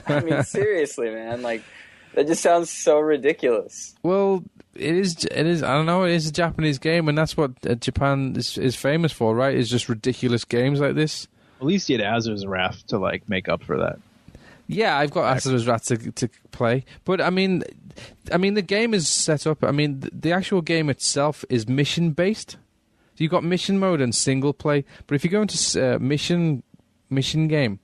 I mean, seriously, man. Like, that just sounds so ridiculous. Well, it is. I don't know. It is a Japanese game, and that's what Japan is famous for, right? It's just ridiculous games like this. At least you had Asura's Wrath to like make up for that. Yeah, I've got Asura's Wrath to play, but I mean, the game is set up. I mean, the actual game itself is mission based. So you've got mission mode and single play. But if you go into mission game,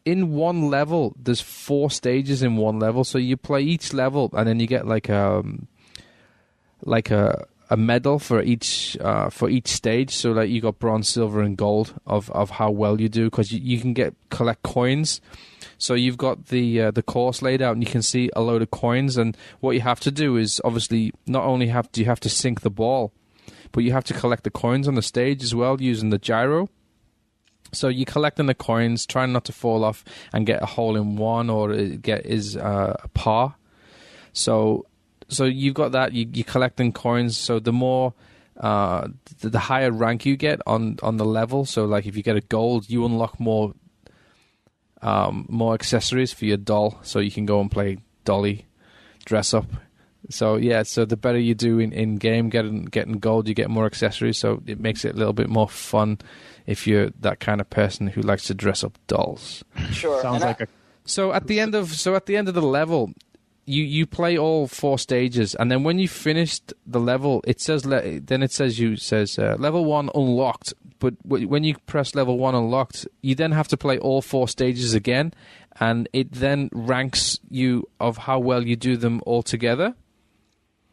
in one level, there's 4 stages in one level. So you play each level, and then you get like a medal for each stage. So like you got bronze, silver, and gold of how well you do, because you can collect coins. So you've got the course laid out, and you can see a load of coins. And what you have to do is obviously not only do you have to sink the ball, but you have to collect the coins on the stage as well using the gyro. So you're collecting the coins, trying not to fall off and get a hole in one or a par. So you've got that. You're collecting coins. So the more, the higher rank you get on the level. So like if you get a gold, you unlock more accessories for your doll. So you can go and play dolly, dress up. So yeah. So the better you do in game, getting gold, you get more accessories. So it makes it a little bit more fun if you're that kind of person who likes to dress up dolls. Sure. Sounds like So at the end of the level, you play all 4 stages, and then when you finished the level, it says level 1 unlocked. But when you press level 1 unlocked, you then have to play all 4 stages again, and it then ranks you of how well you do them all together.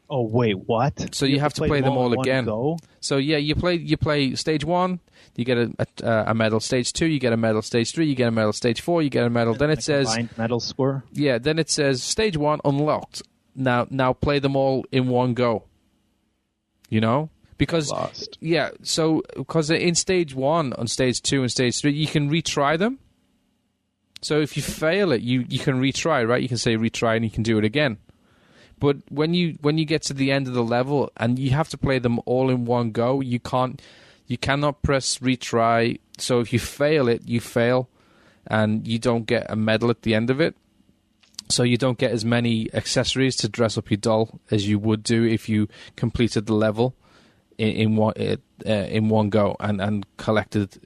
Oh wait, what? So you have to play them all again. Go? So yeah, you play stage 1, you get a medal. Stage 2, you get a medal. Stage 3, you get a medal. Stage 4, you get a medal. Then it says medal score. Yeah, then it says stage 1 unlocked. Now play them all in one go. You know, because Lost. Yeah, so because in stage 1, on stage 2, and stage 3, you can retry them. So if you fail it, you can retry, right? You can say retry, and you can do it again. But when you get to the end of the level and you have to play them all in one go, you cannot press retry. So if you fail it, you fail, and you don't get a medal at the end of it. So you don't get as many accessories to dress up your doll as you would do if you completed the level in one go and collected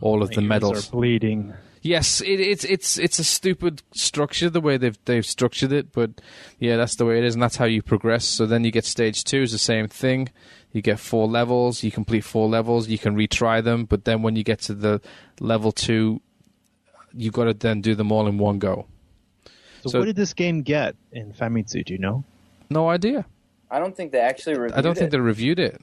all of the medals. Are bleeding. Yes, it's a stupid structure the way they've structured it, but yeah, that's the way it is, and that's how you progress. So then you get stage 2 is the same thing. You get 4 levels. You complete 4 levels. You can retry them, but then when you get to the level 2, you've got to then do them all in one go. So what did this game get in Famitsu? Do you know? No idea. I don't think they actually reviewed it. I don't think they reviewed it.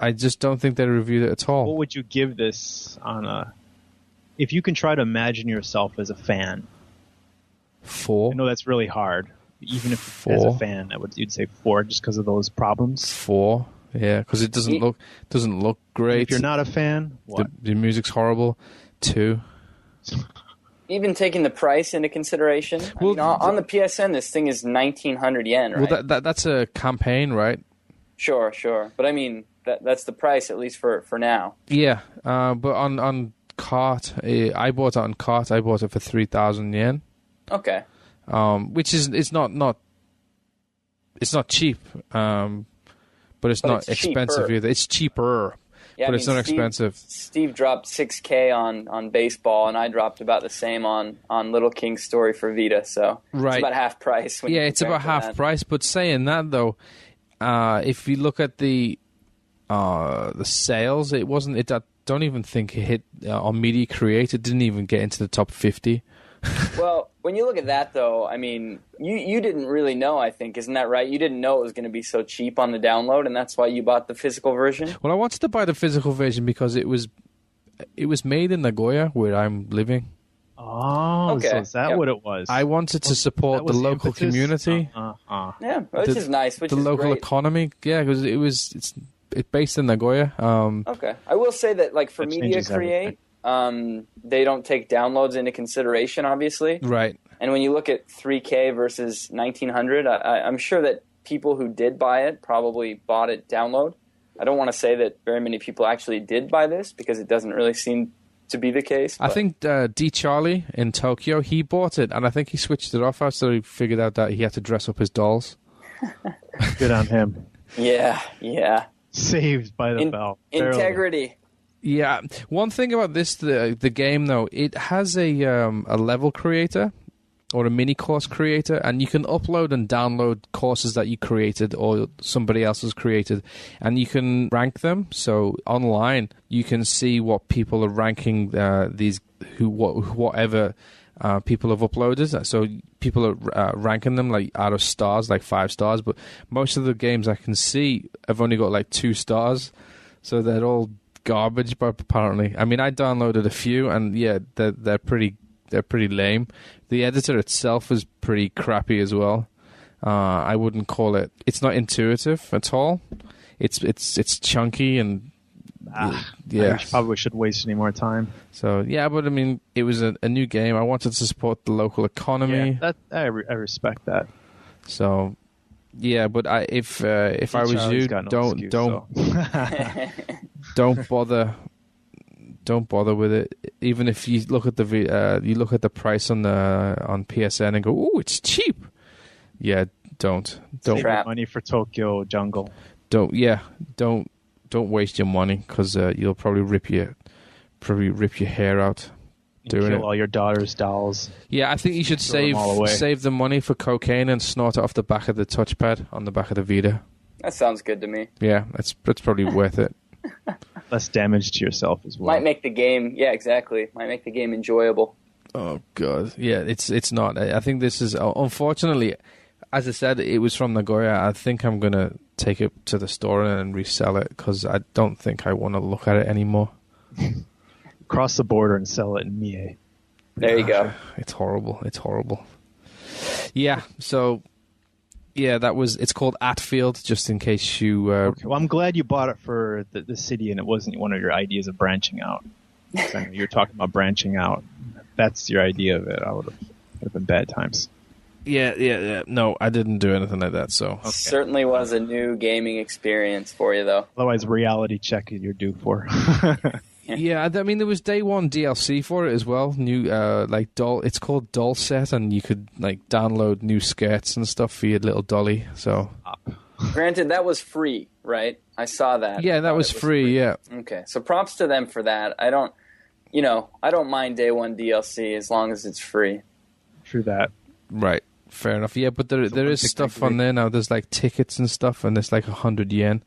I just don't think they reviewed it at all. What would you give this on a... If you can try to imagine yourself as a fan. 4. I know that's really hard. Even if 4. As a fan, you'd say 4 just because of those problems. 4, yeah, because it doesn't look great. If you're not a fan, what? The music's horrible. 2. Even taking the price into consideration, well, on the PSN, this thing is 1,900 yen, right? Well, that's a campaign, right? Sure. But I mean, that's the price, at least for now. Yeah, but on Cart, I bought it on Cart. I bought it for 3,000 yen. Okay. Which is it's not cheap, but it's not expensive either. It's cheaper. Yeah, but it's not expensive. Steve dropped $6,000 on baseball, and I dropped about the same on Little King's Story for Vita. So it's about half price. Yeah, it's about half price. But saying that though, if you look at the sales, it wasn't. I don't even think it hit on Media Create. It didn't even get into the top 50. Well, when you look at that, though, I mean, you didn't really know, I think. Isn't that right? You didn't know it was going to be so cheap on the download, and that's why you bought the physical version? Well, I wanted to buy the physical version because it was made in Nagoya, where I'm living. Oh, okay. So is that what it was? I wanted to support the local community. Yeah, which is nice. Which the is local great. economy. Yeah, because it's based in Nagoya. Okay. I will say that, like, for Media Create... they don't take downloads into consideration, obviously. Right. And when you look at 3K versus 1900, I'm sure that people who did buy it probably bought it download. I don't want to say that very many people actually did buy this because it doesn't really seem to be the case. I think D. Charlie in Tokyo, he bought it, and I think he switched it off after he figured out that he had to dress up his dolls. Good on him. Yeah. Saved by the bell. Integrity. Yeah, one thing about this, the game though, it has a level creator or a mini course creator, and you can upload and download courses that you created or somebody else has created, and you can rank them. So online, you can see what people are ranking whatever people have uploaded. So people are ranking them like out of stars, like 5 stars. But most of the games I can see have only got like 2 stars, so they're all garbage. But apparently, I mean, I downloaded a few, and yeah, they're pretty lame. The editor itself is pretty crappy as well. I wouldn't call it. It's not intuitive at all. It's chunky and yeah. I probably shouldn't waste any more time. So yeah, but I mean, it was a new game. I wanted to support the local economy. Yeah, I respect that. So yeah, but if I was you, don't bother. Don't bother with it. Even if you look at the price on PSN and go, "Ooh, it's cheap." Yeah, don't save money for Tokyo Jungle. Don't waste your money because you'll probably rip your hair out doing kill all your daughter's dolls. Yeah, I think you should save the money for cocaine and snort it off the back of the touchpad on the back of the Vita. That sounds good to me. Yeah, that's probably worth it. Less damage to yourself as well. Might make the game, yeah, exactly. Might make the game enjoyable. Oh god, yeah, it's not. I think this is unfortunately, as I said, it was from Nagoya. I think I'm gonna take it to the store and resell it because I don't think I want to look at it anymore. Cross the border and sell it in Mie. There you go. It's horrible. Yeah. So. Yeah, it's called Atfield, just in case you... Okay. Well, I'm glad you bought it for the city and it wasn't one of your ideas of branching out. You're talking about branching out. That's your idea of it. Would have been bad times. Yeah. No, I didn't do anything like that. So Certainly was a new gaming experience for you, though. Otherwise, reality check you're due for. Yeah, I mean, there was day one DLC for it as well. New, it's called Doll Set, and you could like download new skirts and stuff for your little dolly. So, granted, that was free, right? I saw that. Yeah, that was free. Yeah. Okay, so props to them for that. I don't mind day one DLC as long as it's free. True that. Right. Fair enough. Yeah, but there is stuff on there now. There's like tickets and stuff, and it's like 100 yen.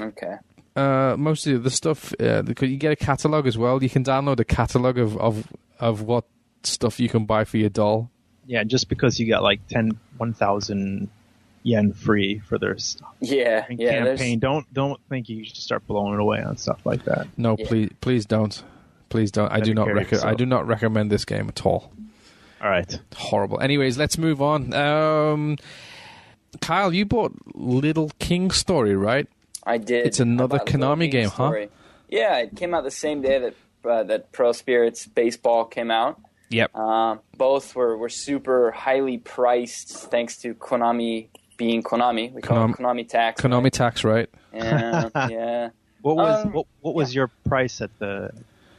Okay. Most of the stuff, you get a catalog as well. You can download a catalog of what stuff you can buy for your doll. Yeah, just because you got like 1,000 yen free for their stuff. Yeah, campaign. Don't think you should start blowing it away on stuff like that. No, please don't. Please don't. I do not recommend this game at all. All right. Horrible. Anyways, let's move on. Kyle, you bought Little King Story, right? I did. It's another Konami game, Story. huh? Yeah, it came out the same day that Pro Spirits Baseball came out. Yep. Both were super highly priced thanks to Konami being Konami. We call it Konami Tax. Konami right? Tax, right? Yeah. What was your price at the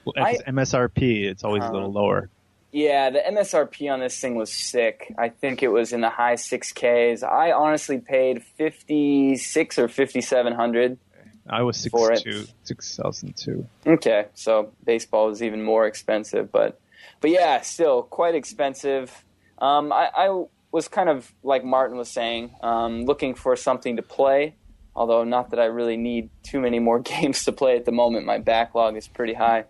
MSRP? It's always a little lower. Yeah, the MSRP on this thing was sick. I think it was in the high 6Ks. I honestly paid $5,600 or $5,700. I was 6,002. Okay, so baseball was even more expensive, but yeah, still quite expensive. I was kind of like Martin was saying, looking for something to play. Although not that I really need too many more games to play at the moment. My backlog is pretty high,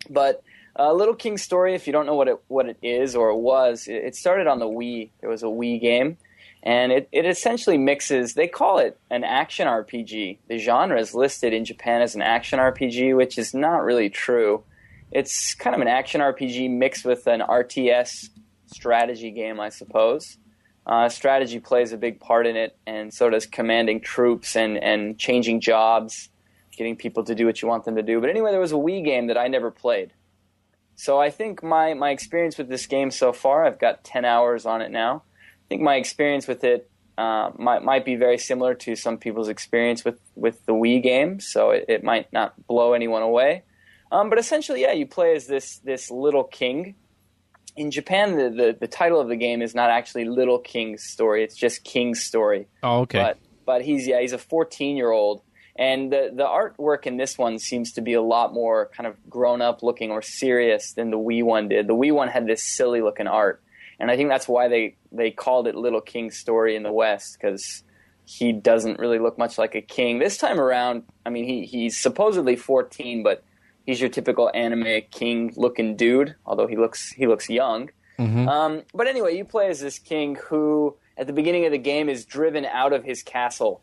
but. Little King Story, if you don't know what it is or it was, it started on the Wii. There was a Wii game, and it essentially mixes, they call it an action RPG. The genre is listed in Japan as an action RPG, which is not really true. It's kind of an action RPG mixed with an RTS strategy game, I suppose. Strategy plays a big part in it, and so does commanding troops and changing jobs, getting people to do what you want them to do. But anyway, there was a Wii game that I never played. So I think my experience with this game so far, I've got 10 hours on it now. I think my experience with it might be very similar to some people's experience with the Wii game, so it might not blow anyone away. But essentially, yeah, you play as this little king. In Japan, the title of the game is not actually Little King's Story; it's just King's Story. Oh, okay. But he's a 14-year-old. And the artwork in this one seems to be a lot more kind of grown-up looking or serious than the Wii one did. The Wii one had this silly-looking art. And I think that's why they called it Little King's Story in the West, because he doesn't really look much like a king. This time around, I mean, he's supposedly 14, but he's your typical anime king-looking dude, although he looks young. Mm-hmm. But anyway, you play as this king who, at the beginning of the game, is driven out of his castle.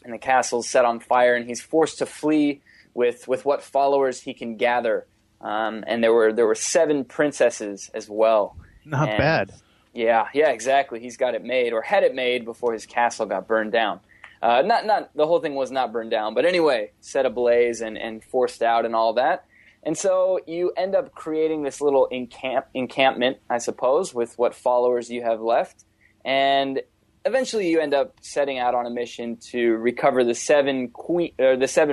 And the castle's set on fire, and he's forced to flee with what followers he can gather. And there were 7 princesses as well. Not bad. Yeah, exactly. He's got it made, or had it made before his castle got burned down. Not the whole thing was not burned down, but anyway, set ablaze and forced out and all that. And so you end up creating this little encampment, I suppose, with what followers you have left, and eventually, you end up setting out on a mission to recover the 7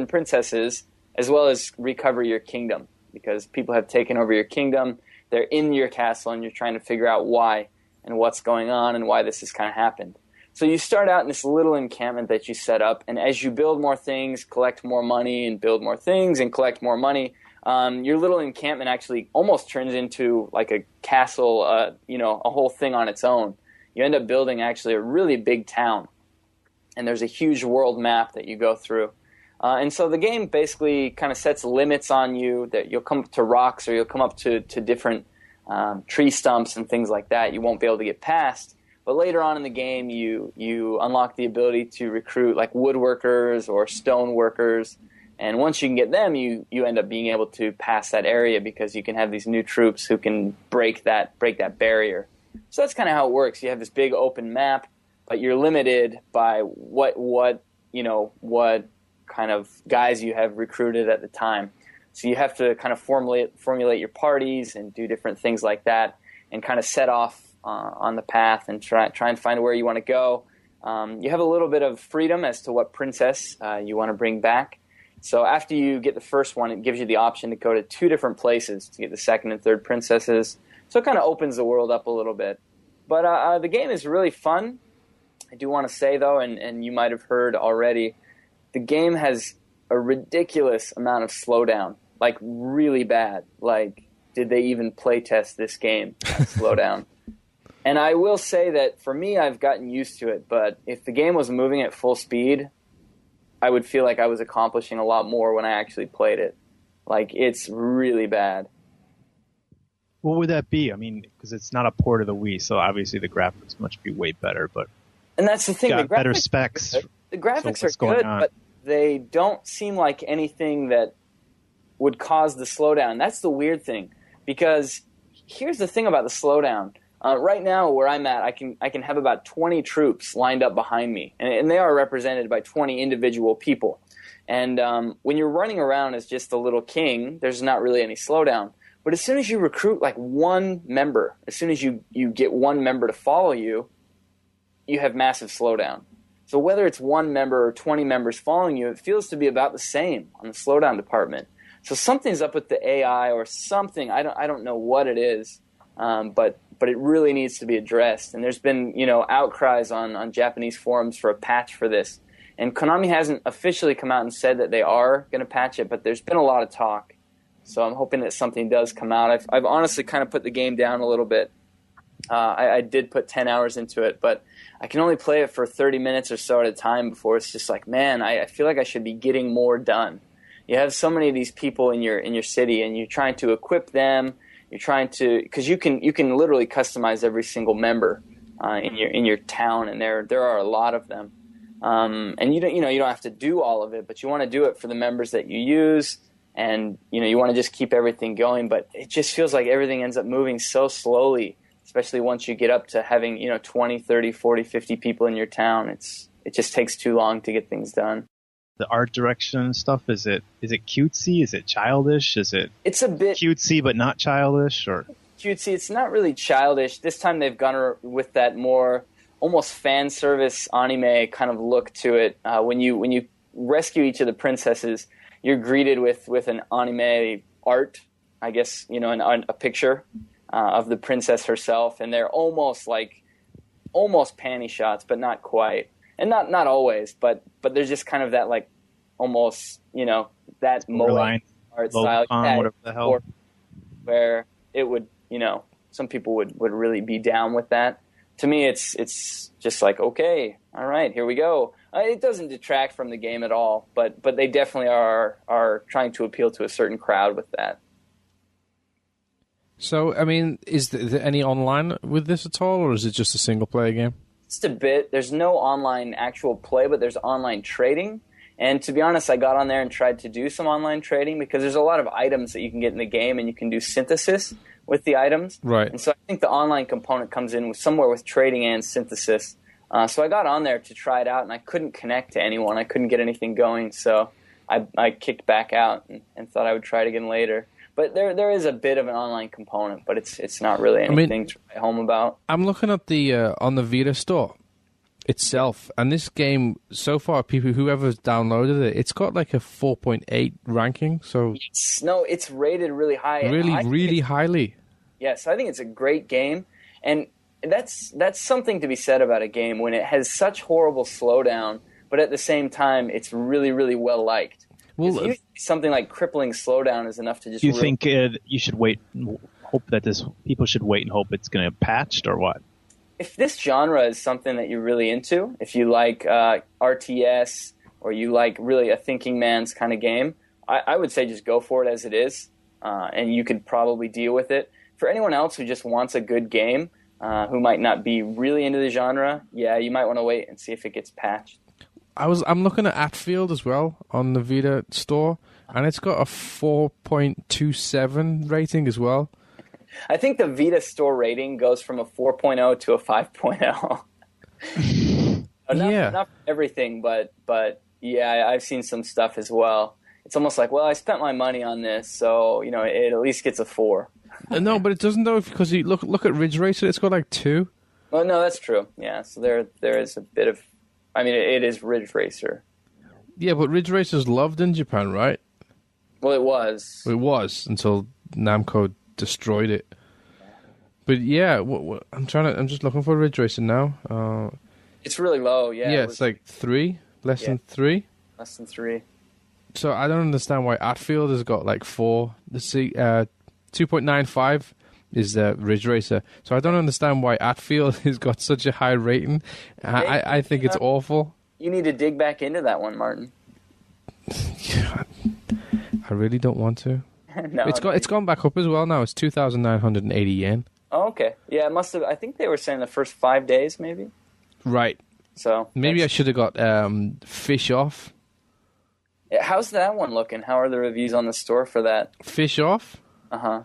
princesses, as well as recover your kingdom, because people have taken over your kingdom. They're in your castle, and you're trying to figure out why and what's going on and why this has kind of happened. So you start out in this little encampment that you set up, and as you build more things, collect more money, and build more things, and collect more money, your little encampment actually almost turns into like a castle, a whole thing on its own. You end up building actually a really big town, and there's a huge world map that you go through. And so the game basically kind of sets limits on you that you'll come up to rocks or you'll come up to different tree stumps and things like that. You won't be able to get past. But later on in the game, you unlock the ability to recruit like woodworkers or stone workers. And once you can get them, you end up being able to pass that area because you can have these new troops who can break that barrier. So that's kind of how it works. You have this big open map, but you're limited by what kind of guys you have recruited at the time. So you have to kind of formulate your parties and do different things like that, and kind of set off on the path and try and find where you want to go. You have a little bit of freedom as to what princess you want to bring back. So after you get the first one, it gives you the option to go to 2 different places to get the second and third princesses. So it kind of opens the world up a little bit. But the game is really fun. I do want to say, though, and you might have heard already, the game has a ridiculous amount of slowdown, like really bad. Like, did they even play test this game? Slowdown. And I will say that for me, I've gotten used to it. But if the game was moving at full speed, I would feel like I was accomplishing a lot more when I actually played it. Like, it's really bad. What would that be? I mean, because it's not a port of the Wii, so obviously the graphics must be way better. And that's the thing. Got the better specs. The graphics are good, but they don't seem like anything that would cause the slowdown. That's the weird thing. Because here's the thing about the slowdown. Right now, where I'm at, I can have about 20 troops lined up behind me, and they are represented by 20 individual people. And when you're running around as just a little king, there's not really any slowdown. But as soon as you recruit like one member, as soon as you get one member to follow you, you have massive slowdown. So whether it's one member or 20 members following you, it feels to be about the same on the slowdown department. So something's up with the AI or something. I don't know what it is, but it really needs to be addressed. And there's been outcries on Japanese forums for a patch for this. And Konami hasn't officially come out and said that they are going to patch it, but there's been a lot of talk. So I'm hoping that something does come out. I've honestly kind of put the game down a little bit. I did put 10 hours into it, but I can only play it for 30 minutes or so at a time before it's just like, man, I feel like I should be getting more done. You have so many of these people in your city, and you're trying to equip them. You're trying to, because you can literally customize every single member in your town, and there are a lot of them. And you don't have to do all of it, but you want to do it for the members that you use. And, you want to just keep everything going, but it just feels like everything ends up moving so slowly, especially once you get up to having, 20, 30, 40, 50 people in your town. It just takes too long to get things done. The art direction and stuff, is it cutesy? Is it childish? It's a bit cutesy but not childish? Or cutesy. It's not really childish. This time they've gone with that more almost fan service anime kind of look to it. When you rescue each of the princesses, you're greeted with an anime art, I guess, a picture of the princess herself, and they're almost panty shots, but not quite, and not always, but there's just kind of that like almost that moe art style, whatever the hell, where it would some people would really be down with that. To me, it's just like, okay, all right, here we go. It doesn't detract from the game at all, but they definitely are trying to appeal to a certain crowd with that. So, I mean, is there any online with this at all, or is it just a single-player game? Just a bit. There's no online actual play, but there's online trading. And to be honest, I got on there and tried to do some online trading because there's a lot of items that you can get in the game, and you can do synthesis with the items. Right. And so I think the online component comes in somewhere with trading and synthesis. So I got on there to try it out, and I couldn't connect to anyone. I couldn't get anything going, so I kicked back out and thought I would try it again later. But there is a bit of an online component, but it's not really anything to write home about. I'm looking at the on the Vita store itself, and this game so far, whoever's downloaded it, it's got like a 4.8 ranking. So it's rated really high, really highly. Yes, I think it's a great game, and that's something to be said about a game when it has such horrible slowdown, but at the same time, it's really, really well liked. Well, usually something like crippling slowdown is enough to just. Do you think you should wait and hope that people should wait and hope it's going to get patched, or what? If this genre is something that you're really into, if you like RTS or you like really a thinking man's kind of game, I would say just go for it as it is, and you could probably deal with it. For anyone else who just wants a good game, who might not be really into the genre, yeah, you might want to wait and see if it gets patched. I'm looking at Atfield as well on the Vita store, and it's got a 4.27 rating as well. I think the Vita store rating goes from a 4.0 to a 5.0. Not everything, but yeah, I've seen some stuff as well. It's almost like, well, I spent my money on this, so it at least gets a 4. No, but it doesn't though, because you look at Ridge Racer. It's got like 2. Well, no, that's true. Yeah, so there is a bit of. I mean, it is Ridge Racer. Yeah, but Ridge Racer's loved in Japan, right? Well, it was. It was until Namco destroyed it. But yeah, I'm just looking for Ridge Racer now. It's really low. Yeah. Yeah, it's like 3, less than 3. Less than 3. So I don't understand why Atfield has got like 4. Let's see, 2.95 is Ridge Racer. So I don't understand why Atfield has got such a high rating. I think it's awful. You need to dig back into that one, Martin. I really don't want to. No, it's gone back up as well now. It's 2,980 yen. Oh, okay. Yeah, it must have. I think they were saying the first 5 days, maybe. Right. So maybe I should have got Fish Off. How's that one looking? How are the reviews on the store for that? Fish Off? Uh-huh.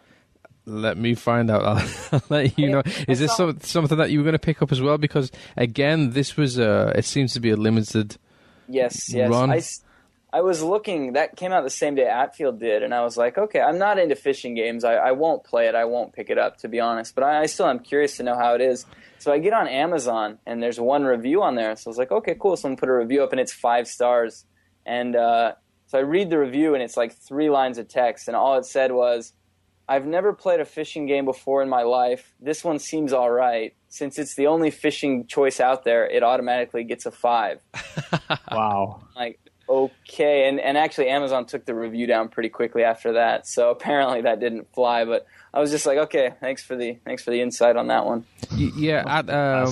Let me find out. I'll let you know. Is this something that you were going to pick up as well? Because, again, this was it seems to be a limited run. I was looking. That came out the same day Atfield did, and I was like, okay, I'm not into fishing games. I won't play it. I won't pick it up, to be honest. But I still am curious to know how it is. So I get on Amazon, and there's one review on there. So I was like, okay, cool. Someone put a review up, and it's 5 stars. And so I read the review, and it's like 3 lines of text, and all it said was, I've never played a fishing game before in my life. This one seems all right. Since it's the only fishing choice out there, it automatically gets a 5. Wow. Like, okay. And actually, Amazon took the review down pretty quickly after that. So apparently that didn't fly. But I was just like, okay, thanks for the insight on that one. Yeah. At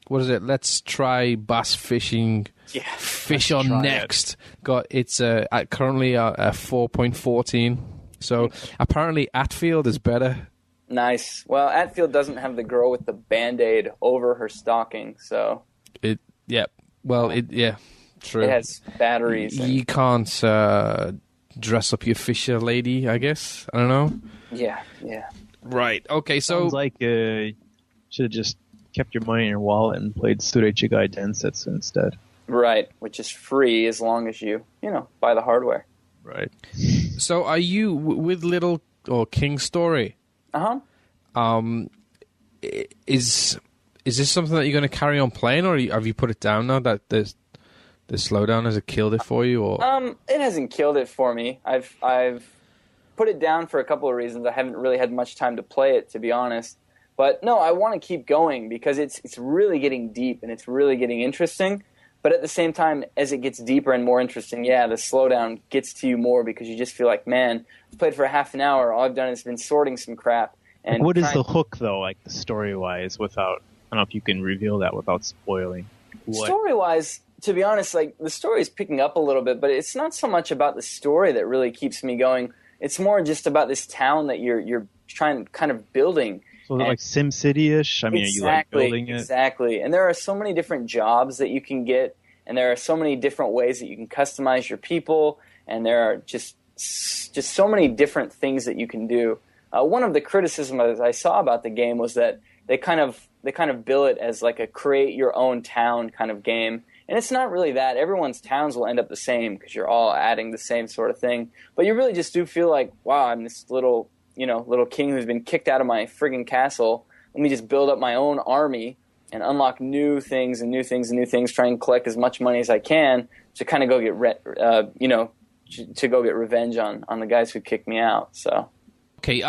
what is it? Let's try bass fishing. Yeah. Fish on next. It's currently a 4.14. So apparently Atfield is better. Nice. Well, Atfield doesn't have the girl with the Band-Aid over her stocking, so... True. It has batteries. You can't dress up your fisher lady, I guess. I don't know. Yeah. Right. Okay, so... Sounds like you should have just kept your money in your wallet and played Sureichi Densetsu instead. Right, which is free as long as you buy the hardware. Right. So are you with Little or King Story? Uh-huh. Is this something that you're going to carry on playing, or have you put it down now that the slowdown has it killed it for you, or? It hasn't killed it for me. I've put it down for a couple of reasons. I haven't really had much time to play it, to be honest. But no, I want to keep going because it's really getting deep and it's really getting interesting. But at the same time, as it gets deeper and more interesting, the slowdown gets to you more because you just feel like, man, I've played for half an hour. All I've done is been sorting some crap. And what is the hook, though, like story-wise, without, I don't know if you can reveal that without spoiling. Story-wise, to be honest, like the story is picking up a little bit, but it's not so much about the story that really keeps me going. It's more just about this town that you're trying kind of building. So like SimCity-ish? I mean, exactly, are you like building it? Exactly. And there are so many different jobs that you can get, and there are so many different ways that you can customize your people, and there are just so many different things that you can do. One of the criticisms I saw about the game was that they kind of bill it as like a create your own town kind of game. And it's not really that. Everyone's towns will end up the same because you're all adding the same sort of thing. But you really just do feel like, wow, I'm this little king who's been kicked out of my friggin' castle. Let me just build up my own army and unlock new things and new things and new things, try and collect as much money as I can to kind of go get revenge on the guys who kicked me out. So, okay,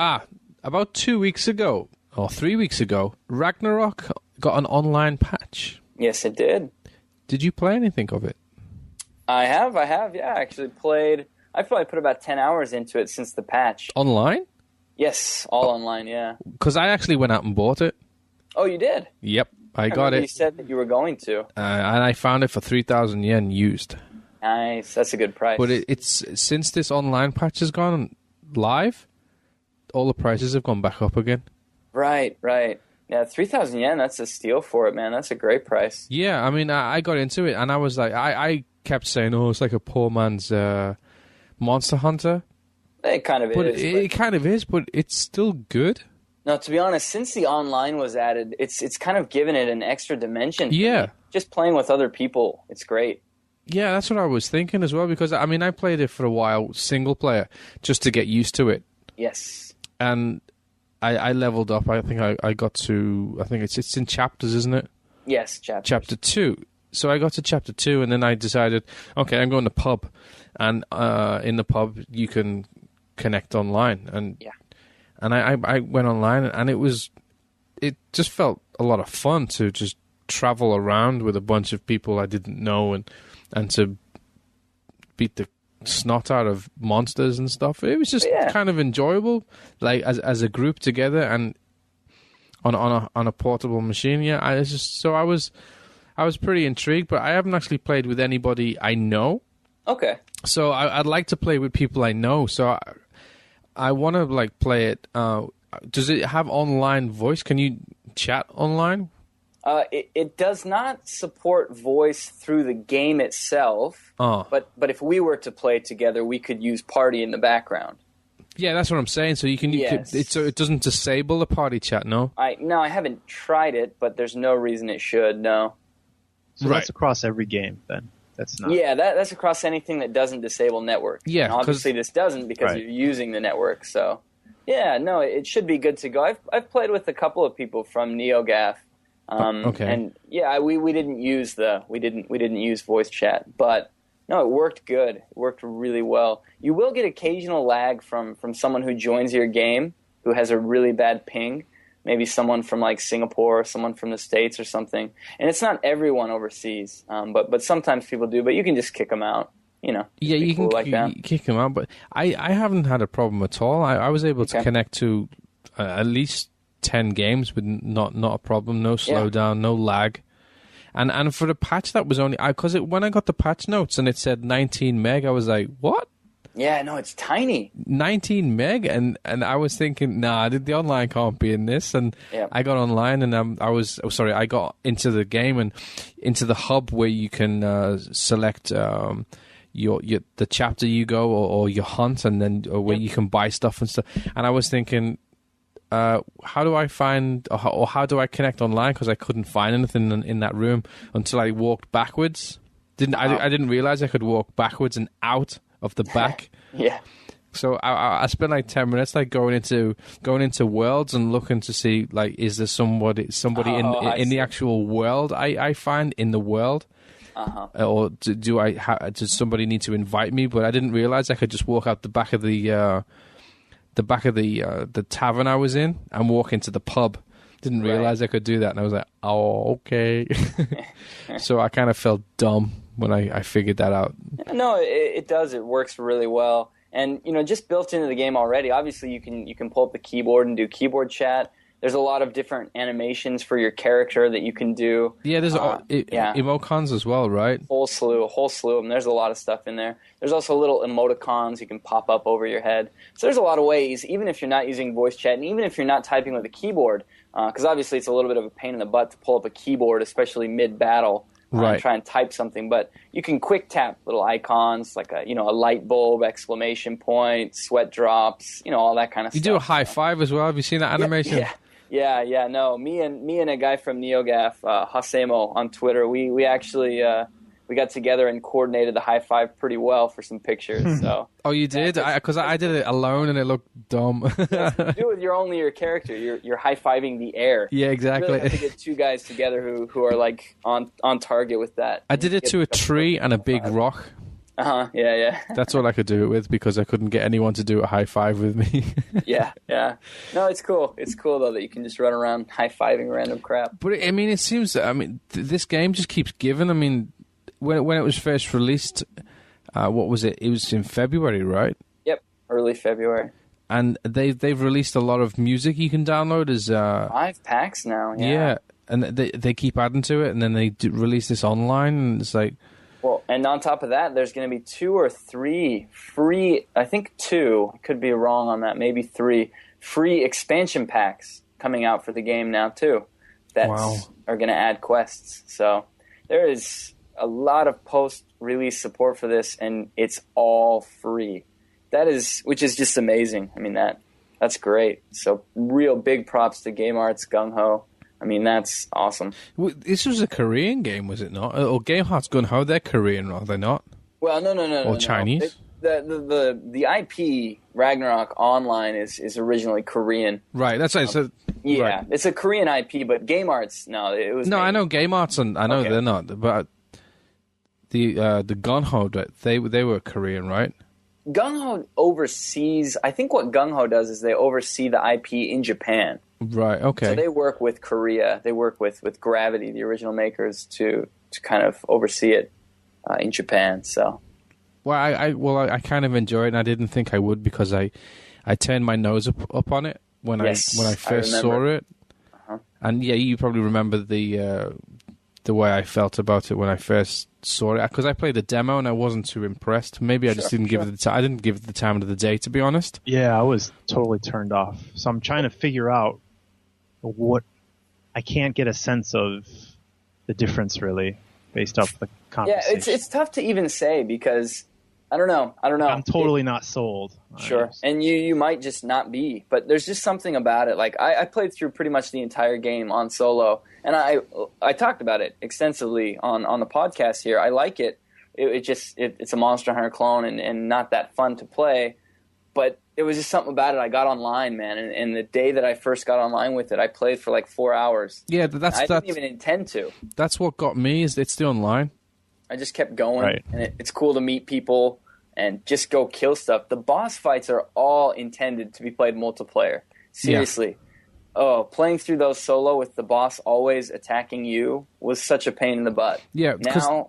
about 2 weeks ago or 3 weeks ago, Ragnarok got an online patch. Yes, it did. Did you play anything of it? I have. Yeah, I actually played. I've probably put about 10 hours into it since the patch. Online? Yes, all online. Yeah. Because I actually went out and bought it. Oh, you did? Yep, I got it. You said that you were going to. And I found it for 3,000 yen used. Nice, that's a good price. But it's since this online patch has gone live, all the prices have gone back up again. Right. Yeah, 3,000 yen, that's a steal for it, man. That's a great price. Yeah, I mean, I got into it, and I was like, I kept saying, oh, it's like a poor man's Monster Hunter. It kind of is. It kind of is, but it's still good. No, to be honest, since the online was added, it's kind of given it an extra dimension. Yeah. Just playing with other people, it's great. Yeah, that's what I was thinking as well, because, I mean, I played it for a while, single player, just to get used to it. Yes. And I leveled up. I think I got to. I think it's in chapters, isn't it? Yes, chapters. Chapter 2. So I got to chapter 2, and then I decided, okay, I'm going to pub, and in the pub you can connect online, and I went online, and it just felt a lot of fun to just travel around with a bunch of people I didn't know, and to beat the snot out of monsters and stuff. It was just kind of enjoyable, like as a group together, and on a portable machine. Yeah, I was pretty intrigued, but I haven't actually played with anybody I know. Okay. So I'd like to play with people I know. So I want to like play it. Does it have online voice? Can you chat online? It does not support voice through the game itself. But if we were to play together, we could use party in the background. Yeah, that's what I'm saying. So so it doesn't disable the party chat, no? I haven't tried it, but there's no reason it should. No. So that's across every game, then. That's not. Yeah, that's across anything that doesn't disable network. Yeah, and obviously this doesn't because you're using the network. So, yeah, no, it should be good to go. I've played with a couple of people from NeoGAF. Okay. And yeah, we didn't use voice chat, but no, it worked good. It worked really well. You will get occasional lag from someone who joins your game who has a really bad ping. Maybe someone from like Singapore or someone from the States or something. And it's not everyone overseas, but sometimes people do. But you can just kick them out, you know. Yeah, you can kick them out. But I haven't had a problem at all. I was able to connect to at least 10 games with not a problem, no slowdown, no lag. And for the patch, that was only because when I got the patch notes and it said 19 meg, I was like, what? Yeah, no, it's tiny. 19 meg, and I was thinking, nah, the online can't be in this. And I got online, and I got into the game and into the hub where you can select the chapter you go or your hunt, and then where you can buy stuff and stuff. And I was thinking, how do I find or how do I connect online? Because I couldn't find anything in that room until I walked backwards. I didn't realize I could walk backwards and out of the back. Yeah. So I spent like 10 minutes like going into worlds and looking to see like is there somebody in the actual world I find in the world. Or does somebody need to invite me? But I didn't realize I could just walk out the back of the tavern I was in and walk into the pub. Didn't realize I could do that, and I was like, oh, okay. So I kind of felt dumb when I figured that out. No, it does. It works really well. And, you know, just built into the game already, obviously you can pull up the keyboard and do keyboard chat. There's a lot of different animations for your character that you can do. Yeah, there's emoticons as well, right? A whole slew of them. There's a lot of stuff in there. There's also little emoticons you can pop up over your head. So there's a lot of ways, even if you're not using voice chat, and even if you're not typing with a keyboard, because obviously it's a little bit of a pain in the butt to pull up a keyboard, especially mid-battle, and try and type something. But you can quick tap little icons like a light bulb, exclamation point, sweat drops, all that kind of stuff. You do a high five as well. Have you seen that animation? Yeah. No, me and a guy from NeoGAF, Hasemo on Twitter, we actually we got together and coordinated the high five pretty well for some pictures. So. Oh, you did? Because I did it alone and it looked dumb. You do it with your character. You're high fiving the air. Yeah, exactly. You really have to get two guys together who are like on target with that. I did it to a tree and a big rock. Yeah. That's all I could do it with because I couldn't get anyone to do a high five with me. Yeah. No, it's cool. It's cool though that you can just run around high fiving random crap. But I mean, it seems. This game just keeps giving. I mean, when it was first released, what was it? It was in February, right? Yep, early February. And they've released a lot of music you can download as 5 packs now. Yeah, and they keep adding to it, and then they release this online, and it's like. Well, and on top of that, there's going to be 2 or 3 free, I think 2, I could be wrong on that, maybe 3, free expansion packs coming out for the game now, too, that are going to add quests. So there is a lot of post-release support for this, and it's all free. Which is just amazing. I mean, that's great. So real big props to Game Arts, Gung Ho. I mean, that's awesome. This was a Korean game, was it not? Or Game Hearts Gung Ho, they're Korean, are they not? Well, no. Or Chinese? the IP Ragnarok Online is originally Korean. Right, that's right. So yeah, right. It's a Korean IP, but Game Arts it was. No, I know Game Arts, and I know they're not, but the Gung-Ho, they were Korean, right? Gung-Ho oversees. I think what Gung-Ho does is they oversee the IP in Japan. Right. Okay. So they work with Korea. They work with Gravity, the original makers, to kind of oversee it in Japan. So. Well, I kind of enjoy it, and I didn't think I would because I turned my nose up on it when I first saw it. Uh-huh. And yeah, you probably remember the way I felt about it when I first saw it, because I played the demo and I wasn't too impressed. Maybe I just didn't give it the time. I didn't give it the time of the day, to be honest. Yeah, I was totally turned off. So I'm trying to figure out what I can't get a sense of the difference really based off the conversation. Yeah, it's tough to even say because I don't know. I'm totally not sold. Sure, and you might just not be, but there's just something about it. Like I played through pretty much the entire game on solo, and I talked about it extensively on the podcast here. I like it. It's a Monster Hunter clone and not that fun to play, but it was just something about it. I got online, man, and the day that I first got online with it, I played for like 4 hours. Yeah, I didn't even intend to. That's what got me. Is it's the online. I just kept going, right. And it's cool to meet people and just go kill stuff. The boss fights are all intended to be played multiplayer. Seriously. Yeah. Oh, playing through those solo with the boss always attacking you was such a pain in the butt. Yeah.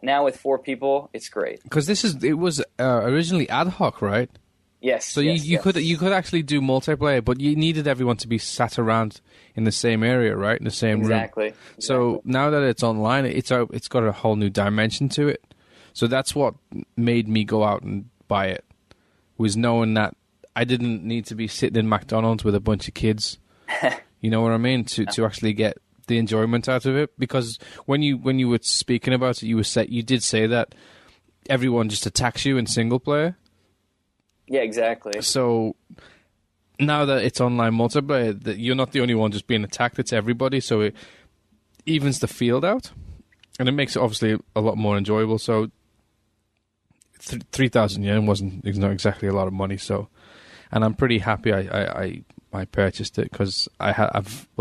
Now with 4 people, it's great. Because it was originally ad hoc, right? Yes. So you could actually do multiplayer, but you needed everyone to be sat around in the same area, right? In the same room. Exactly. So now that it's online, it's got a whole new dimension to it. So that's what made me go out and buy it, was knowing that I didn't need to be sitting in McDonald's with a bunch of kids. You know what I mean? To actually get the enjoyment out of it. Because when you were speaking about it, you did say that everyone just attacks you in single player. Yeah, exactly. So now that it's online multiplayer, that you're not the only one just being attacked, it's everybody, so it evens the field out, and it makes it obviously a lot more enjoyable. So 3,000 yen is not exactly a lot of money, so, and I'm pretty happy I purchased it, because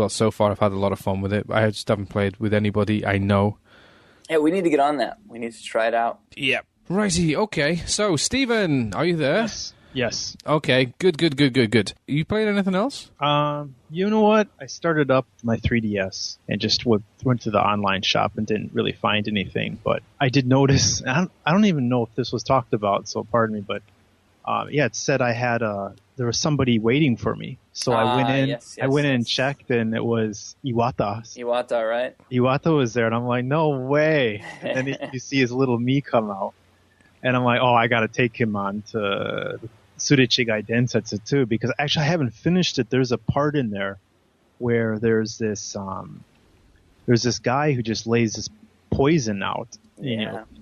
so far I've had a lot of fun with it. I just haven't played with anybody I know. Yeah, we need to get on that. We need to try it out. Yeah. Righty, okay. So, Stephen, are you there? Yes. Okay, good. You played anything else? You know what? I started up my 3DS and just went to the online shop and didn't really find anything. But I did notice, I don't even know if this was talked about, so pardon me, but it said I had there was somebody waiting for me. So I went in. I went in and checked, and it was Iwata. Iwata, right? Iwata was there, and I'm like, no way. And then you see his little me come out, and I'm like, oh, I got to take him on to Surechigai Densetsu too, because actually I haven't finished it. There's a part in there where there's this guy who just lays this poison out,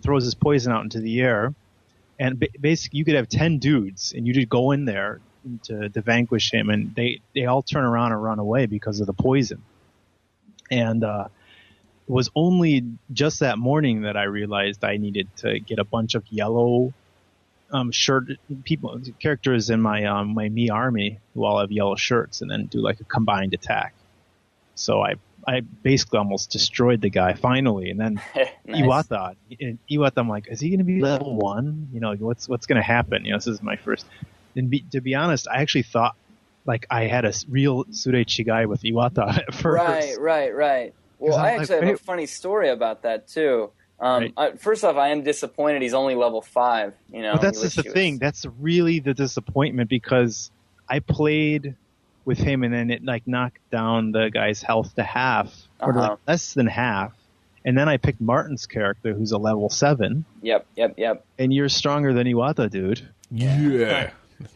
throws his poison out into the air, and basically you could have 10 dudes and you just go in there to vanquish him, and they all turn around and run away because of the poison. And it was only just that morning that I realized I needed to get a bunch of yellow characters in my my Mii army who all have yellow shirts, and then do like a combined attack. So I basically almost destroyed the guy finally, and then nice. Iwata, I'm like, is he going to be level 1? What's going to happen? This is my first. And to be honest, I actually thought like I had a real Surechigai with Iwata at first. Right. Well, I actually have a funny story about that too. Right. First off, I am disappointed he's only level 5. But that's just the thing. That's really the disappointment, because I played with him and then it like knocked down the guy's health to half, or like less than half. And then I picked Martin's character, who's a level 7. Yep. And you're stronger than Iwata, dude. Yeah.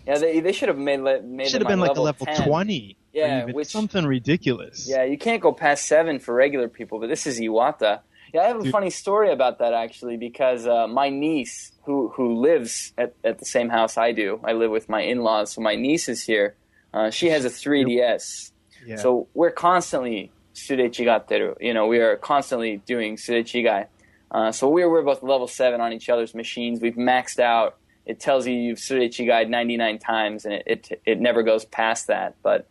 Yeah, they should have made should have been like a level 20. Yeah, something ridiculous. Yeah, you can't go past 7 for regular people, but this is Iwata. Yeah, I have a funny story about that, actually, because my niece, who lives at the same house I do, I live with my in-laws, so my niece is here. She has a 3DS. Yeah. So we're constantly surechigateru. We are constantly doing surechigai. So we're both level 7 on each other's machines. We've maxed out. it tells you you've Sureichigai 99 times, and it never goes past that. But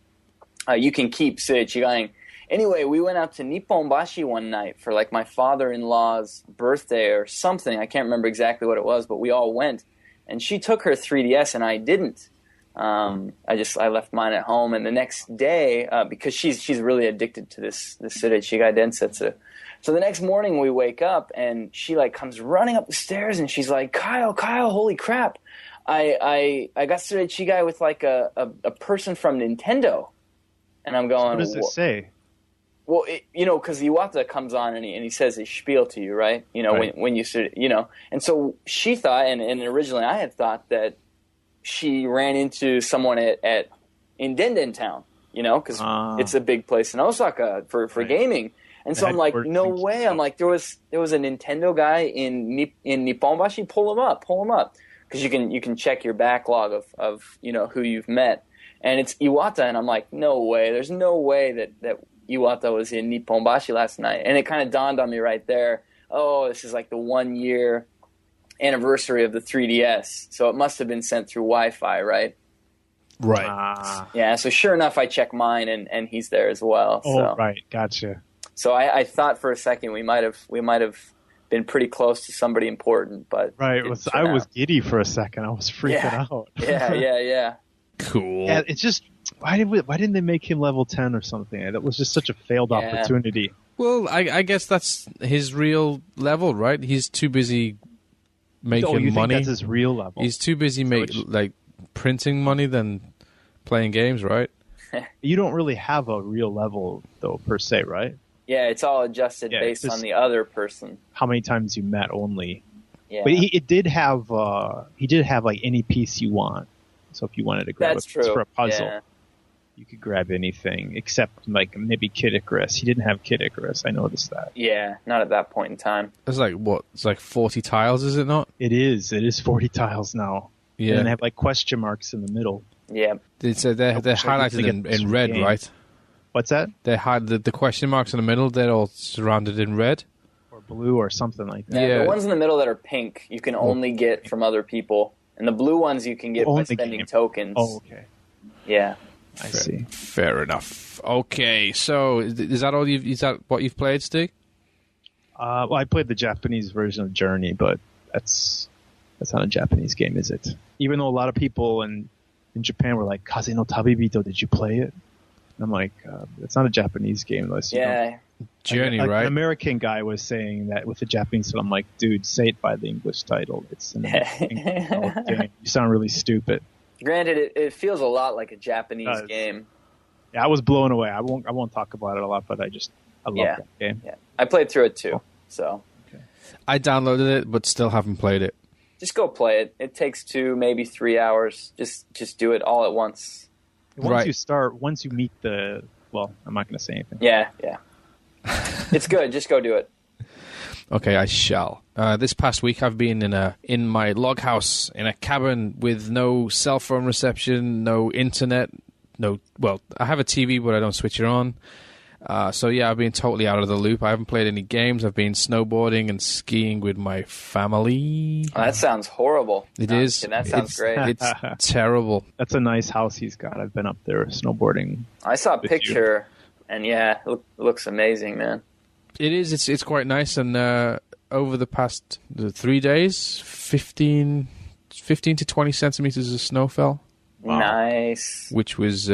you can keep Sureichigaing. Anyway, we went out to Nipponbashi one night for like my father-in-law's birthday or something. I can't remember exactly what it was, but we all went. And she took her 3DS and I didn't. I left mine at home. And the next day, because she's really addicted to this Sureichigai Densetsu. So the next morning we wake up and she like comes running up the stairs and she's like, Kyle, holy crap. I got Sureichigai with like a person from Nintendo. And I'm going, what does it say? Well, because Iwata comes on and he says his spiel to you, right? Right. When you and so she thought, and originally I had thought that she ran into someone in Denden Town, because it's a big place in Osaka for gaming. And so I'm like, no way. I'm like, there was a Nintendo guy in Nipponbashi. Pull him up, because you can check your backlog of who you've met, and it's Iwata. And I'm like, no way. There's no way that Iwata was in Nipponbashi last night. And it kind of dawned on me right there, this is like the 1 year anniversary of the 3DS. So it must have been sent through Wi-Fi, right? Right. Yeah, so sure enough, I check mine and he's there as well. Oh, right. Gotcha. So I thought for a second we might have been pretty close to somebody important, but right. I was giddy for a second. I was freaking out. Yeah. Cool. Yeah, it's just why didn't they make him level 10 or something? That was just such a failed opportunity. Well, I guess that's his real level, right? He's too busy making you money. Think that's his real level? He's too busy printing money than playing games, right? You don't really have a real level though, per se, right? Yeah, it's all adjusted based on the other person. How many times you met only. Yeah. But he did have like any piece you want. So if you wanted to grab for a puzzle, you could grab anything except like maybe Kid Icarus. He didn't have Kid Icarus. I noticed that. Yeah, not at that point in time. It's like what? It's like 40 tiles, is it not? It is. It is 40 tiles now. Yeah. And they have like question marks in the middle. Yeah. They're highlighted in red, right? What's that? They had the question marks in the middle. They're all surrounded in red or blue or something like that. Yeah, the ones in the middle that are pink you can only get from other people. And the blue ones you can get by spending tokens. Oh, okay. Yeah. I see. Fair enough. Okay, so is that what you've played, Stig? Well, I played the Japanese version of Journey, but that's not a Japanese game, is it? Even though a lot of people in Japan were like, Kaze no Tabibito, did you play it? And I'm like, it's not a Japanese game unless you know. Journey, right? An American guy was saying that with the Japanese title. I'm like, dude, say it by the English title. It's an English game. You sound really stupid. Granted, it feels a lot like a Japanese game. Yeah, I was blown away. I won't talk about it a lot, but I love that game. Yeah, I played through it too. So I downloaded it, but still haven't played it. Just go play it. It takes 2, maybe 3 hours. Just do it all at once. Once you meet well, I'm not going to say anything. Yeah. It's good. Just go do it. Okay, I shall. This past week, I've been in my log house in a cabin with no cell phone reception, no internet, I have a TV, but I don't switch it on. So yeah, I've been totally out of the loop. I haven't played any games. I've been snowboarding and skiing with my family. Oh, that sounds horrible. It is. That sounds great. It's terrible. That's a nice house he's got. I've been up there snowboarding. I saw a picture, and it looks amazing, man. It is. It's quite nice. And over the past 3 days, 15 to 20 centimeters of snow fell. Wow. Nice. Which was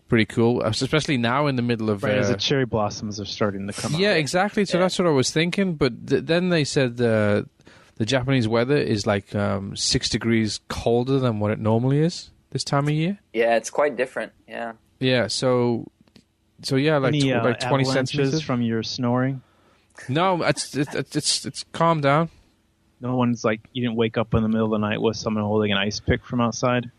pretty cool, especially now in the middle of... Right, as the cherry blossoms are starting to come out. Yeah, exactly. So that's what I was thinking. But then they said the Japanese weather is like 6 degrees colder than what it normally is this time of year. Yeah, it's quite different. Yeah. Yeah, so yeah, like, Any, like 20 centimeters. From your snoring? No, it's calmed down. No one's like, you didn't wake up in the middle of the night with someone holding an ice pick from outside?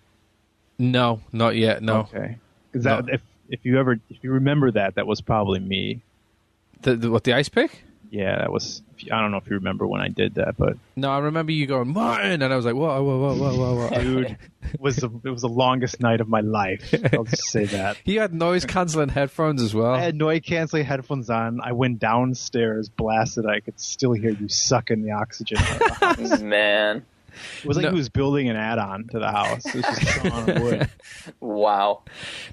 No, not yet. No. Okay. Because if you remember that was probably me. The ice pick? Yeah, that was. I don't know if you remember when I did that, but no, I remember you going Martin, and I was like, whoa, dude, it was the longest night of my life. I'll just say that. He had noise canceling headphones as well. I had noise canceling headphones on. I went downstairs, blasted. I could still hear you sucking the oxygen out of the house. Man. It was like he was building an add-on to the house. It was just on wood. Wow.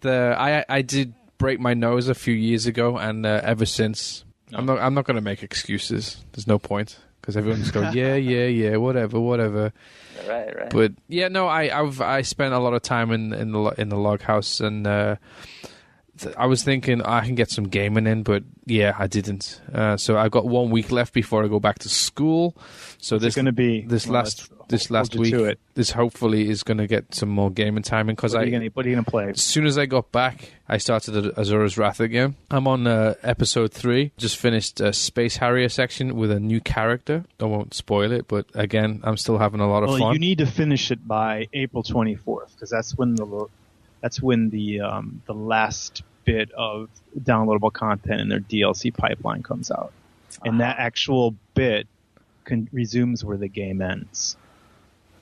I did break my nose a few years ago, and ever since, I'm not going to make excuses. There's no point because everyone's going, yeah, whatever. Right. But yeah, no, I spent a lot of time in the log house, and I was thinking I can get some gaming in, but yeah, I didn't. So I've got 1 week left before I go back to school. So this going to be this last week. This hopefully is going to get some more gaming time in because what are you going to play? As soon as I got back, I started Asura's Wrath again. I'm on episode 3. Just finished a Space Harrier section with a new character. I won't spoil it, but again, I'm still having a lot of fun. You need to finish it by April 24th because that's when the last bit of downloadable content in their DLC pipeline comes out, and that actual bit resumes where the game ends.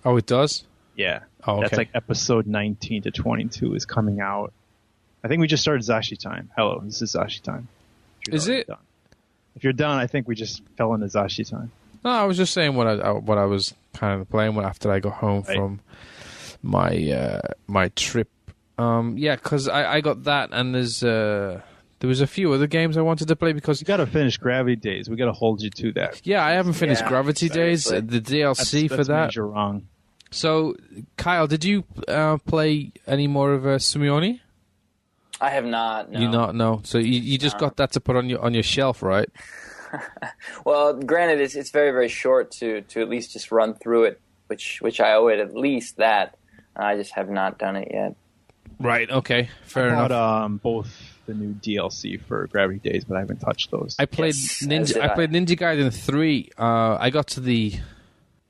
Oh, it does? Yeah. Oh, okay. That's like episode 19 to 22 is coming out. I think we just started Zasshi Time. Hello, this is Zasshi Time. Is it? Done. If you're done, I think we just fell into Zasshi Time. No, I was just saying what I was kind of playing after I got home from my trip. Because I got that, and there was a few other games I wanted to play because you got to finish Gravity Days. We got to hold you to that. Yeah, I haven't finished Gravity Days. The DLC for that. You're wrong. So, Kyle, did you play any more of Sumioni? I have not. No. You not? No. So you just got that to put on your shelf, right? Well, granted, it's very, very short to at least just run through it, which I owe it at least that. I just have not done it yet. Right. Okay. Fair enough. I bought both the new DLC for Gravity Days, but I haven't touched those. I played Ninja Gaiden 3. I got to the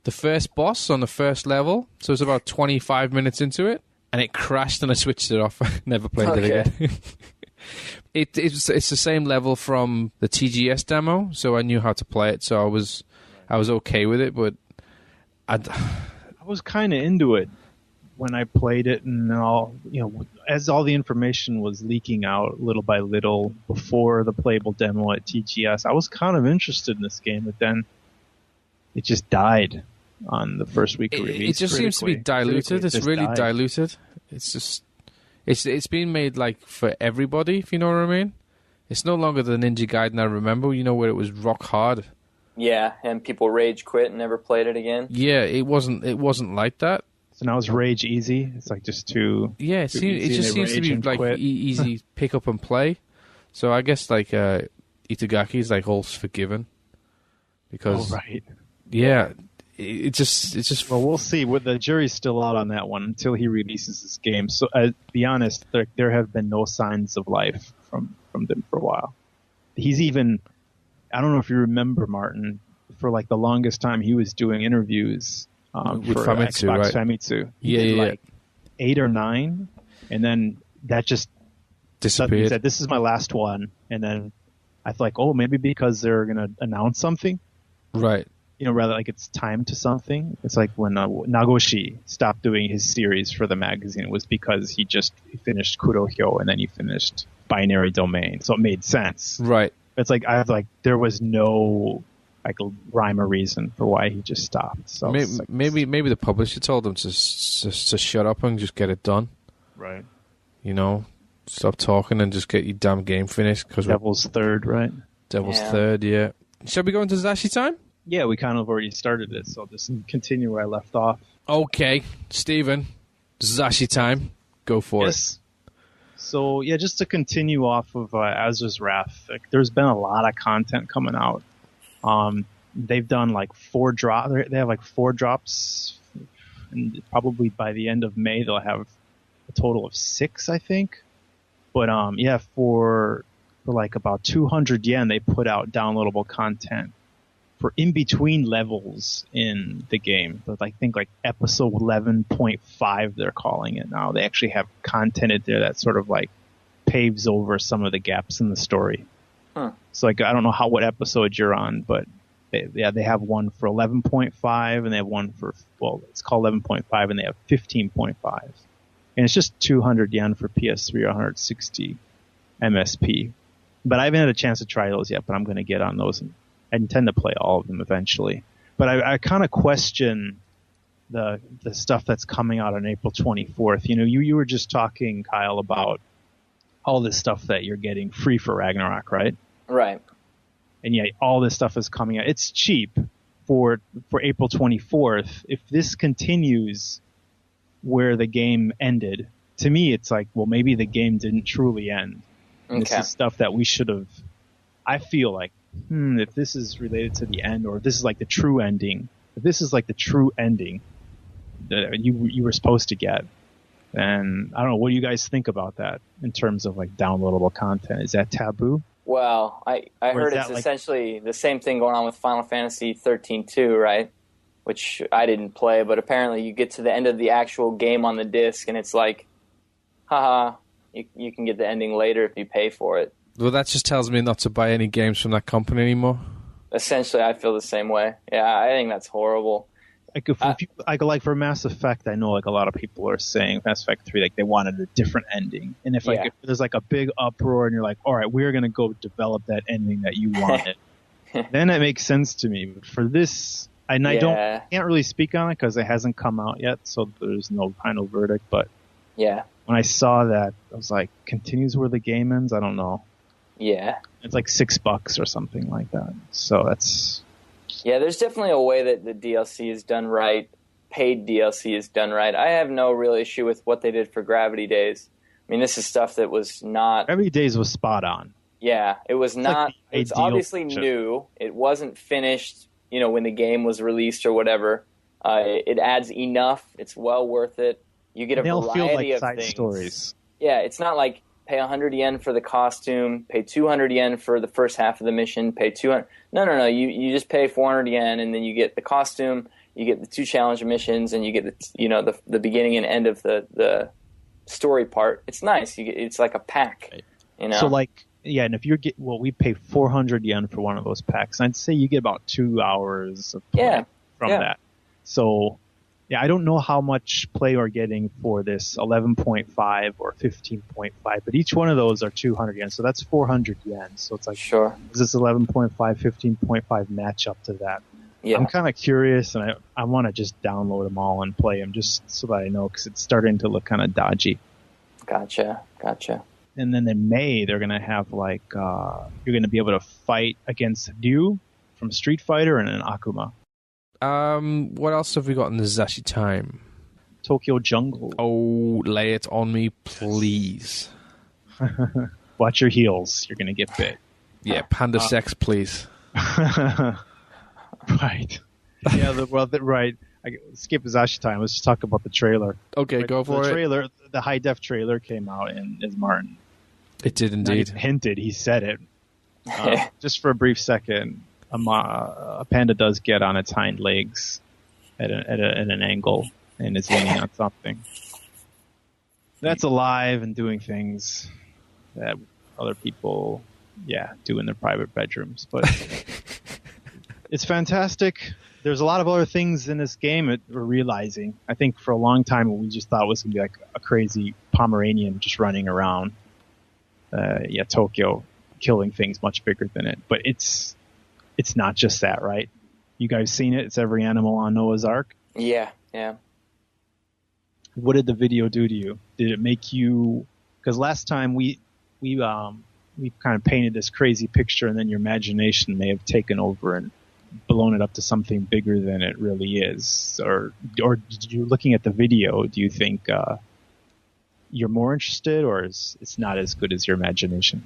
first boss on the first level, so it was about 25 minutes into it, and it crashed, and I switched it off. Never played it again. It's the same level from the TGS demo, so I knew how to play it, so I was okay with it, but I was kind of into it when I played it, and as all the information was leaking out little by little before the playable demo at TGS, I was kind of interested in this game, but then it just died on the first week of release. It just seems to be diluted. It's really diluted. It's just it's being made like for everybody, if you know what I mean. It's no longer the Ninja Gaiden I remember, where it was rock hard. Yeah, and people rage quit and never played it again. Yeah, it wasn't like that. So now it's rage easy. It's like just too. Yeah, it just seems to be like easy pick up and play. So I guess like Itagaki is like all forgiven because right. Yeah, it just. Well, we'll see. The jury's still out on that one until he releases this game. So, to be honest, there have been no signs of life from them for a while. He's even. I don't know if you remember, Martin. For like the longest time, he was doing interviews. With for Famitsu, Xbox right? Famitsu. He did like 8 or 9, and then that just disappeared. He said, "This is my last one," and then I thought, like, oh, maybe because they're gonna announce something, right? Rather like it's time to something. It's like when Nagoshi stopped doing his series for the magazine, it was because he finished Kurohyo and then he finished Binary Domain, so it made sense, right? It's like there was no like a rhyme or reason for why he just stopped. So maybe the publisher told him to shut up and just get it done. Right. Stop talking and just get your damn game finished. Cause Devil's Third, right? Devil's Third, yeah. Shall we go into Zasshi Time? Yeah, we kind of already started it, so I'll just continue where I left off. Okay, Steven, Zasshi Time. Go for it. So, yeah, just to continue off of Asura's Wrath, there's been a lot of content coming out. They've done like 4 drops. They have like 4 drops, and probably by the end of May they'll have a total of 6, I think. But for like about 200 yen, they put out downloadable content for in between levels in the game. But I think like episode 11.5 they're calling it now. They actually have content in there that sort of like paves over some of the gaps in the story. Huh. So like I don't know what episode you're on, but they have one for 11.5 and they have one for it's called 11.5 and they have 15.5, and it's just 200 yen for PS3 or 160 MSP. But I haven't had a chance to try those yet, but I'm going to get on those, and I intend to play all of them eventually. But I kind of question the stuff that's coming out on April 24th. You were just talking, Kyle, about all this stuff that you're getting free for Ragnarok, right? Right. And yet all this stuff is coming out. It's cheap for April 24th. If this continues where the game ended, to me it's like, well, maybe the game didn't truly end. And This is stuff that we should have. I feel like, if this is related to the end, or if this is like the true ending, if this is like the true ending that you were supposed to get, then I don't know. What do you guys think about that in terms of like downloadable content? Is that taboo? Well, I heard it's essentially the same thing going on with Final Fantasy 13 too, right? Which I didn't play, but apparently you get to the end of the actual game on the disc, and it's like, haha, you can get the ending later if you pay for it. Well, that just tells me not to buy any games from that company anymore. Essentially, I feel the same way. Yeah, I think that's horrible. Like like for Mass Effect, I know like a lot of people are saying Mass Effect 3, like they wanted a different ending. And if there's like a big uproar and you're like, all right, we're going to go develop that ending that you wanted, then it makes sense to me. But for this, I can't really speak on it because it hasn't come out yet, so there's no final verdict. But yeah, when I saw that, I was like, continues where the game ends? I don't know. Yeah. It's like $6 or something like that. So that's... Yeah, there's definitely a way that the DLC is done right. Paid DLC is done right. I have no real issue with what they did for Gravity Days. I mean, this is stuff that was not... Gravity Days was spot on. Yeah, it was not... Like it's obviously new. It wasn't finished, when the game was released or whatever. It adds enough. It's well worth it. You get a variety of side things. Stories. Yeah, it's not like pay 100 yen for the costume, pay 200 yen for the first half of the mission, pay 200. No. You just pay 400 yen, and then you get the costume, you get the 2 challenge missions, and you get the beginning and end of the story part. It's nice. It's like a pack. Right. So and if you we pay 400 yen for one of those packs. I'd say you get about 2 hours of play from that. So. Yeah, I don't know how much play you're getting for this 11.5 or 15.5, but each one of those are 200 yen, so that's 400 yen. So it's like, sure, does this 11.5, 15.5 match up to that? Yeah. I'm kind of curious, and I want to just download them all and play them just so that I know, because it's starting to look kind of dodgy. Gotcha. And then in May, they're going to have you're going to be able to fight against Ryu from Street Fighter and an Akuma. What else have we got in the Zasshi Time? Tokyo Jungle. Oh, lay it on me, please. Watch your heels. You're going to get bit. Yeah, panda sex, please. Right. Yeah, right. Skip Zasshi Time. Let's just talk about the trailer. Okay, go for it. The trailer, the high-def trailer came out, and as Martin... It did indeed. Hinted, he said it. Just for a brief second... A panda does get on its hind legs at an angle and is leaning on something. That's alive and doing things that other people, do in their private bedrooms. But it's fantastic. There's a lot of other things in this game that we're realizing. I think for a long time we just thought it was going to be like a crazy Pomeranian just running around Tokyo, killing things much bigger than it. But it's not just that, right? You guys seen it? It's every animal on Noah's Ark? Yeah. What did the video do to you? Did it make you... Because last time we kind of painted this crazy picture, and then your imagination may have taken over and blown it up to something bigger than it really is. Or you looking at the video, do you think you're more interested, or it's not as good as your imagination?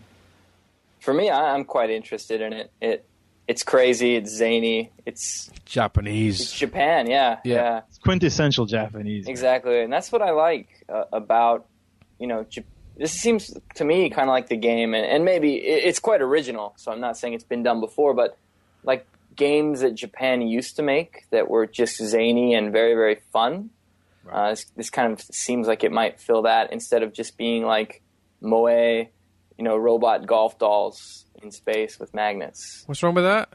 For me, I'm quite interested in it. It's crazy. It's zany. It's Japanese. It's Japan. Yeah. It's quintessential Japanese. Exactly, and that's what I like about this seems to me kind of like the game, and maybe it's quite original. So I'm not saying it's been done before, but like games that Japan used to make that were just zany and very, very fun. Right. This kind of seems like it might fill that instead of just being like moe, robot golf dolls in space with magnets. What's wrong with that?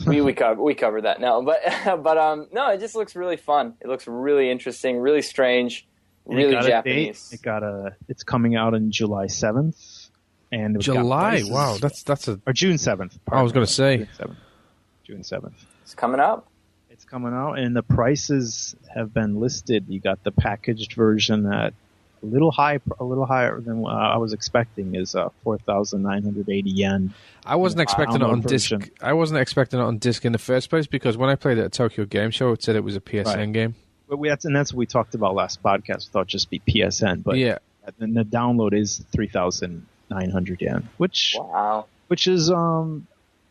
We covered that. No, but no, it just looks really fun. It looks really interesting, really strange, really Japanese. It's coming out on July 7th, and July. Wow, that's or June 7th. I was going to say June 7th. It's coming up. coming out, and the prices have been listed. You got the packaged version at a little higher than what I was expecting, is 4,980 yen. I wasn't expecting it on disc. I wasn't expecting it on disc in the first place, because when I played it at Tokyo Game Show, it said it was a PSN game. But that's what we talked about last podcast. We thought it'd just be PSN, but yeah, and the download is 3,900 yen, which is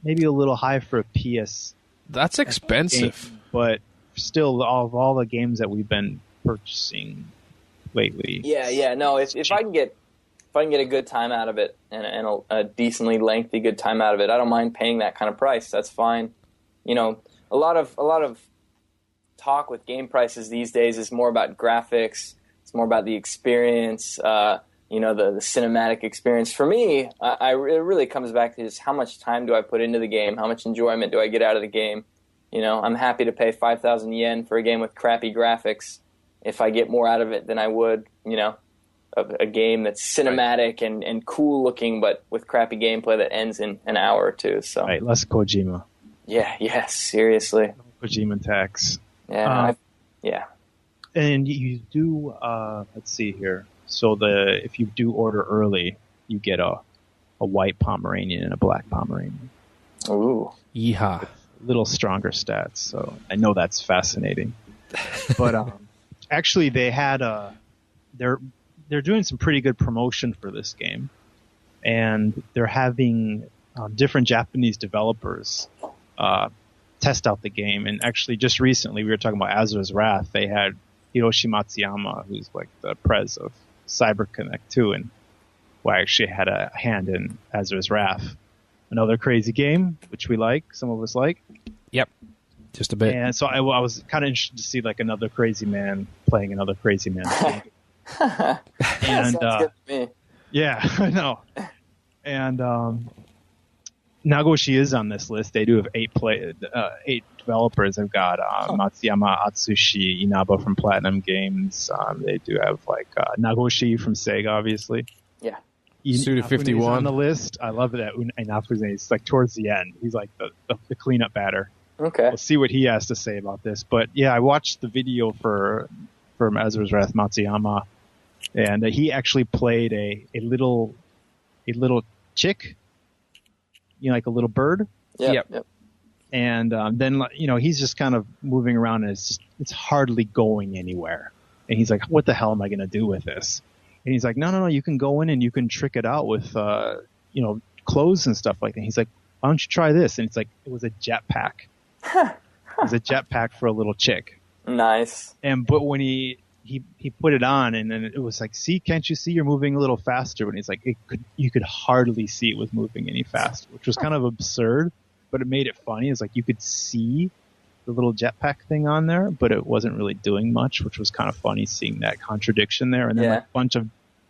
maybe a little high for a PS. That's expensive, game, but still, of all the games that we've been purchasing lately. Yeah. No, if I can get a good time out of it and a decently lengthy good time out of it, I don't mind paying that kind of price. That's fine. You know, a lot of talk with game prices these days is more about graphics. It's more about the experience. You know, the cinematic experience. For me, it really comes back to just how much time do I put into the game? How much enjoyment do I get out of the game? You know, I'm happy to pay 5,000 yen for a game with crappy graphics if I get more out of it than I would, you know, a game that's cinematic and cool looking, but with crappy gameplay that ends in an hour or two. So, right, less Kojima. Yeah, seriously. Kojima tax. Yeah, And you do, let's see here. So if you do order early, you get a white Pomeranian and a black Pomeranian. Ooh. Yeehaw. A little stronger stats, so I know that's fascinating. But actually, they had they're doing some pretty good promotion for this game, and they're having different Japanese developers test out the game. And actually, just recently, we were talking about Asura's Wrath. They had Hiroshi Matsuyama, who's like the prez of CyberConnect 2, and I actually had a hand in Asura's Wrath. Another crazy game, which we like. Some of us like. Yep. Just a bit. And so I was kind of interested to see like another crazy man playing another crazy man. And sounds good to me. Yeah, I know. And Nagoshi is on this list. They do have 8 developers. They've got Matsuyama Atsushi Inaba from Platinum Games. They do have like Nagoshi from Sega, obviously. Yeah. Suda51 on the list. I love that Inafune is like towards the end. He's like the cleanup batter. Okay. We'll see what he has to say about this. But yeah, I watched the video from Asura's Wrath Matsuyama, and he actually played a little chick, you know, like a little bird. Yep. And then, you know, he's just kind of moving around, and it's hardly going anywhere. And he's like, what the hell am I going to do with this? And he's like, no, you can go in and you can trick it out with, you know, clothes and stuff like that. He's like, why don't you try this? And it's like, it was a jetpack. It was a jetpack for a little chick. Nice. But when he put it on, and then it was like, see, can't you see you're moving a little faster? And he's like, you could hardly see it was moving any faster, which was kind of absurd, but it made it funny. It's like you could see the little jetpack thing on there, but it wasn't really doing much, which was kind of funny seeing that contradiction there. And then like, a bunch of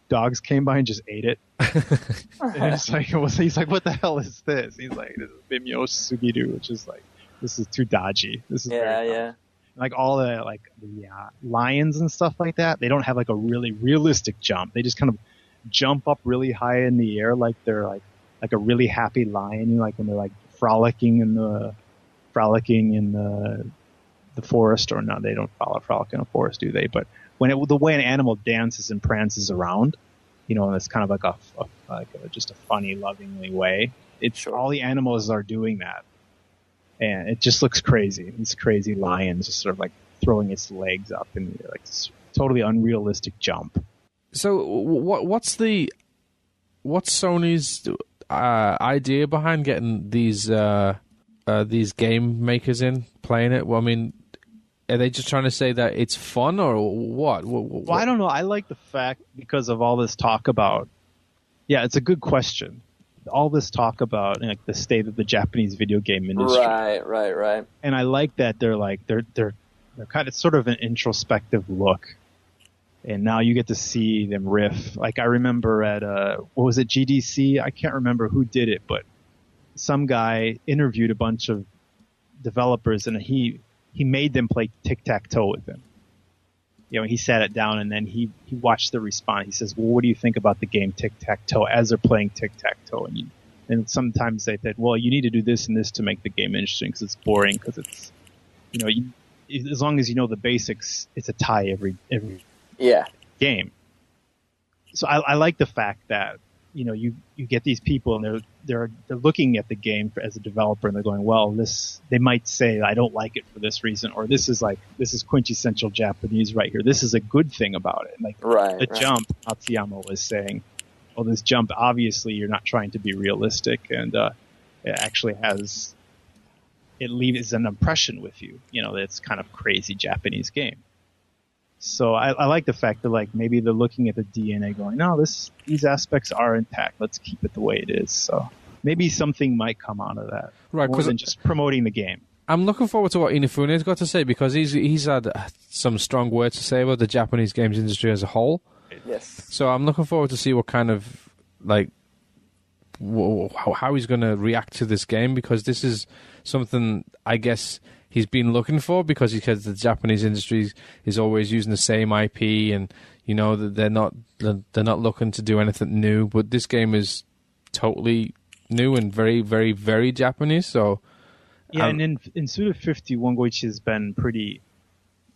dogs came by and just ate it. And it's like, he's like, what the hell is this? He's like, this is Bimyo Sugiru, which is like, this is too dodgy. This is like all the lions and stuff like that. They don't have like a really realistic jump. They just kind of jump up really high in the air, like they're like a really happy lion. You know, like when they're like frolicking in the forest, or no, they don't frolic in a forest, do they? But the way an animal dances and prances around, you know, and it's kind of like just a funny, lovingly way. All the animals are doing that, and it just looks crazy. These crazy lions just sort of like throwing its legs up and like this totally unrealistic jump. So what's Sony's idea behind getting these game makers in playing it? Well, I mean, are they just trying to say that it's fun, or what? Well, I don't know. I like the fact, because of all this talk about, it's a good question. All this talk about like the state of the Japanese video game industry. Right. And I like that they're kind of sort of an introspective look. And now you get to see them riff. Like I remember at what was it, GDC? I can't remember who did it, but some guy interviewed a bunch of developers, and he made them play tic-tac-toe with him. You know, he sat it down, and then he watched the response. He says, well, what do you think about the game tic-tac-toe as they're playing tic-tac-toe? And sometimes they said, well, you need to do this and this to make the game interesting, because it's boring, because it's, as long as you know the basics, it's a tie every game. So I like the fact that you get these people and they're looking at the game as a developer and they're going, well, they might say I don't like it for this reason, or this is quintessential Japanese right here. This is a good thing about it. Like the jump, Matsuyama was saying, well, this jump, obviously you're not trying to be realistic, and it actually it leaves an impression with you. It's kind of crazy Japanese game. So I like the fact that like maybe they're looking at the DNA going, no, these aspects are intact. Let's keep it the way it is. So maybe something might come out of that, right? More than just promoting the game. I'm looking forward to what Inafune's got to say, because he's had some strong words to say about the Japanese games industry as a whole. Yes. So I'm looking forward to see what kind of like how he's going to react to this game, because this is something I guess he's been looking for, because he says the Japanese industry is always using the same IP, and they're not looking to do anything new. But this game is totally new and very, very, very Japanese. So yeah, and in Suda51, which has been pretty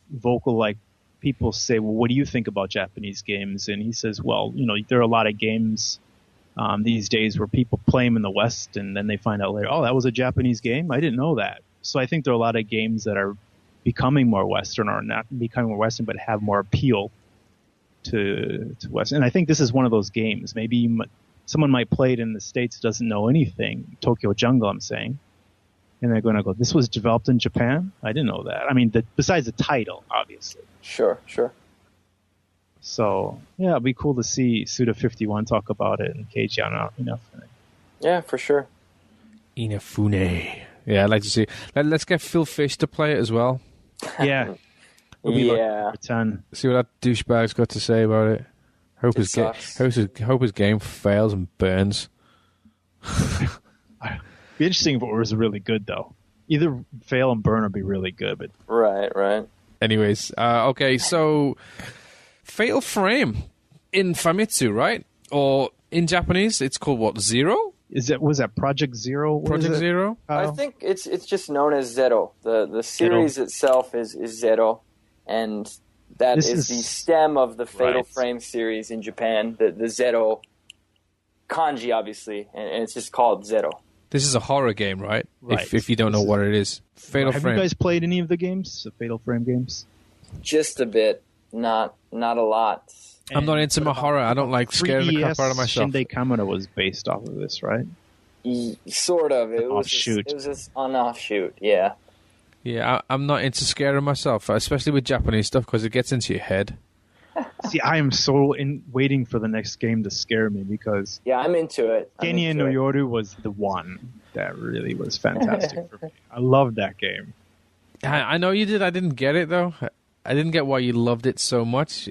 vocal, like people say, well, what do you think about Japanese games? And he says, well, there are a lot of games these days where people play them in the West and then they find out later, oh, that was a Japanese game? I didn't know that. So I think there are a lot of games that are becoming more Western, or not becoming more Western, but have more appeal to Western. And I think this is one of those games. Maybe someone might play it in the States, doesn't know anything. Tokyo Jungle, I'm saying. And they're going to go, this was developed in Japan? I didn't know that. I mean, besides the title, obviously. Sure. So, yeah, it'd be cool to see Suda51 talk about it and Keiji Inafune. Yeah, for sure. Inafune. Yeah, I'd like to see. Let's get Phil Fish to play it as well. Yeah. Yeah. See what that douchebag's got to say about it. Hope his game fails and burns. Be interesting if it was really good, though. Either fail and burn or be really good. But Right. Anyways, okay, so Fatal Frame in Famitsu, right? Or in Japanese, it's called what? Zero? Was that Project Zero? Project Zero? I think it's just known as Zero. The series itself is Zero, and that is the stem of the Fatal Frame series in Japan. The Zero kanji, obviously, and it's just called Zero. This is a horror game, right? If you don't know what it is. Fatal Frame. Have you guys played any of the games, the Fatal Frame games? Just a bit, not a lot. I'm not into my horror. I don't like scaring the crap out of myself. Shinde Kamura was based off of this, right? Sort of. It was just an offshoot, yeah. Yeah, I'm not into scaring myself, especially with Japanese stuff, because it gets into your head. See, I am so waiting for the next game to scare me, because yeah, I'm into it. Genya no Yoru was the one that really was fantastic for me. I loved that game. I know you did. I didn't get it, though. I didn't get why you loved it so much.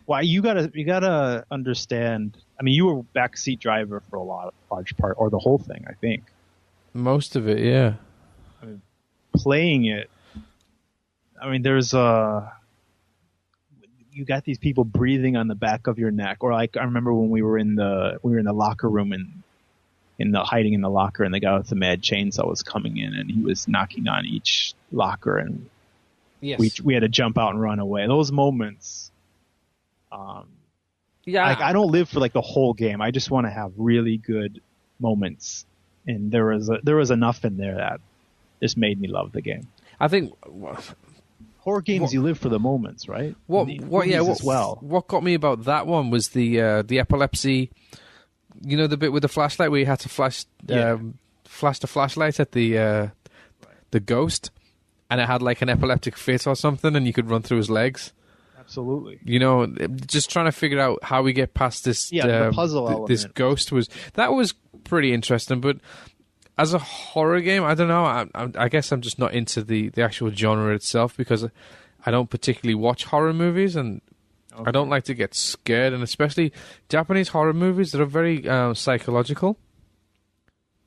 Well, you gotta understand. I mean, you were backseat driver for a large part, or the whole thing, I think. Most of it, yeah. I mean, playing it. I mean, you got these people breathing on the back of your neck, or like I remember when we were in the locker room and hiding in the locker, and the guy with the mad chainsaw was coming in, and he was knocking on each locker, and we had to jump out and run away. Those moments. I don't live for like the whole game. I just want to have really good moments, and there was enough in there that just made me love the game. I think horror games you live for the moments, right? What got me about that one was the epilepsy. You know, the bit with the flashlight where you had to flash the flashlight at the ghost, and it had like an epileptic fit or something, and you could run through his legs. Absolutely. You know, just trying to figure out how we get past this. The puzzle element. This ghost was pretty interesting, but as a horror game, I don't know. I guess I'm just not into the actual genre itself, because I don't particularly watch horror movies, and I don't like to get scared, and especially Japanese horror movies that are very psychological.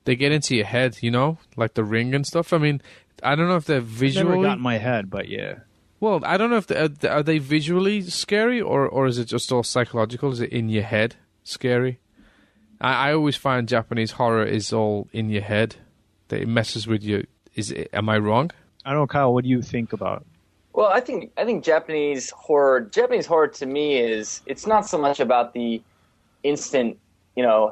They get into your head, you know, like The Ring and stuff. I mean, I don't know if they're visually. Never got in my head, but yeah. Well, I don't know if are they visually scary, or is it just all psychological? Is it in your head scary? I always find Japanese horror is all in your head. That it messes with you. Am I wrong? I don't know, Kyle, what do you think about? Well, I think Japanese horror to me it's not so much about the instant,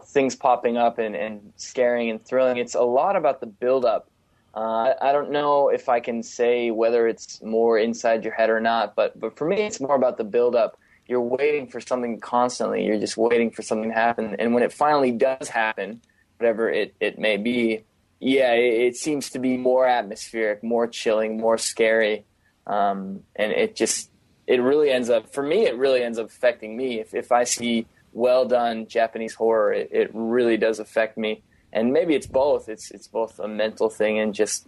things popping up and scaring and thrilling. It's a lot about the build-up. I don't know if I can say whether it's more inside your head or not, but for me, it's more about the build-up. You're waiting for something constantly. You're just waiting for something to happen. And when it finally does happen, whatever it may be, it seems to be more atmospheric, more chilling, more scary. And it really ends up affecting me. If I see well done Japanese horror, it really does affect me. And maybe it's both. It's both a mental thing and just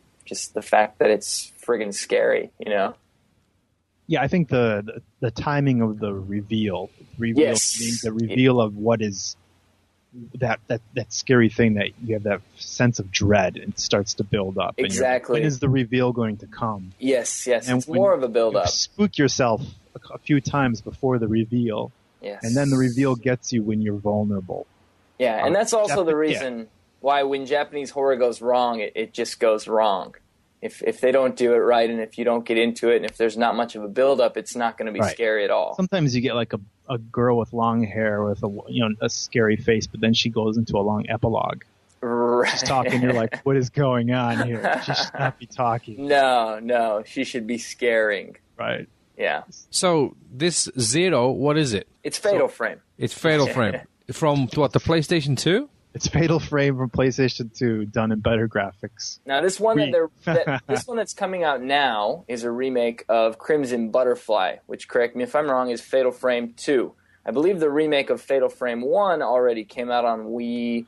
the fact that it's friggin' scary, Yeah, I think the timing of the reveal yes. means the reveal of what is that scary thing that you have that sense of dread and it starts to build up. Exactly. When is the reveal going to come? Yes. And it's more of a build up. You spook yourself a few times before the reveal. Yes. And then the reveal gets you when you're vulnerable. Yeah, and that's also the reason why when Japanese horror goes wrong, it just goes wrong. If they don't do it right and if you don't get into it and if there's not much of a build-up, it's not going to be scary at all. Sometimes you get like a girl with long hair with a scary face, but then she goes into a long epilogue. Right. She's talking, you're like, what is going on here? She should not be talking. No, she should be scaring. Right. Yeah. So this Zero, what is it? It's Fatal Frame. It's Fatal Frame. From what, the PlayStation 2? It's Fatal Frame from PlayStation 2, done in better graphics. Now, this one this one that's coming out now is a remake of Crimson Butterfly, which, correct me if I'm wrong, is Fatal Frame 2. I believe the remake of Fatal Frame 1 already came out on Wii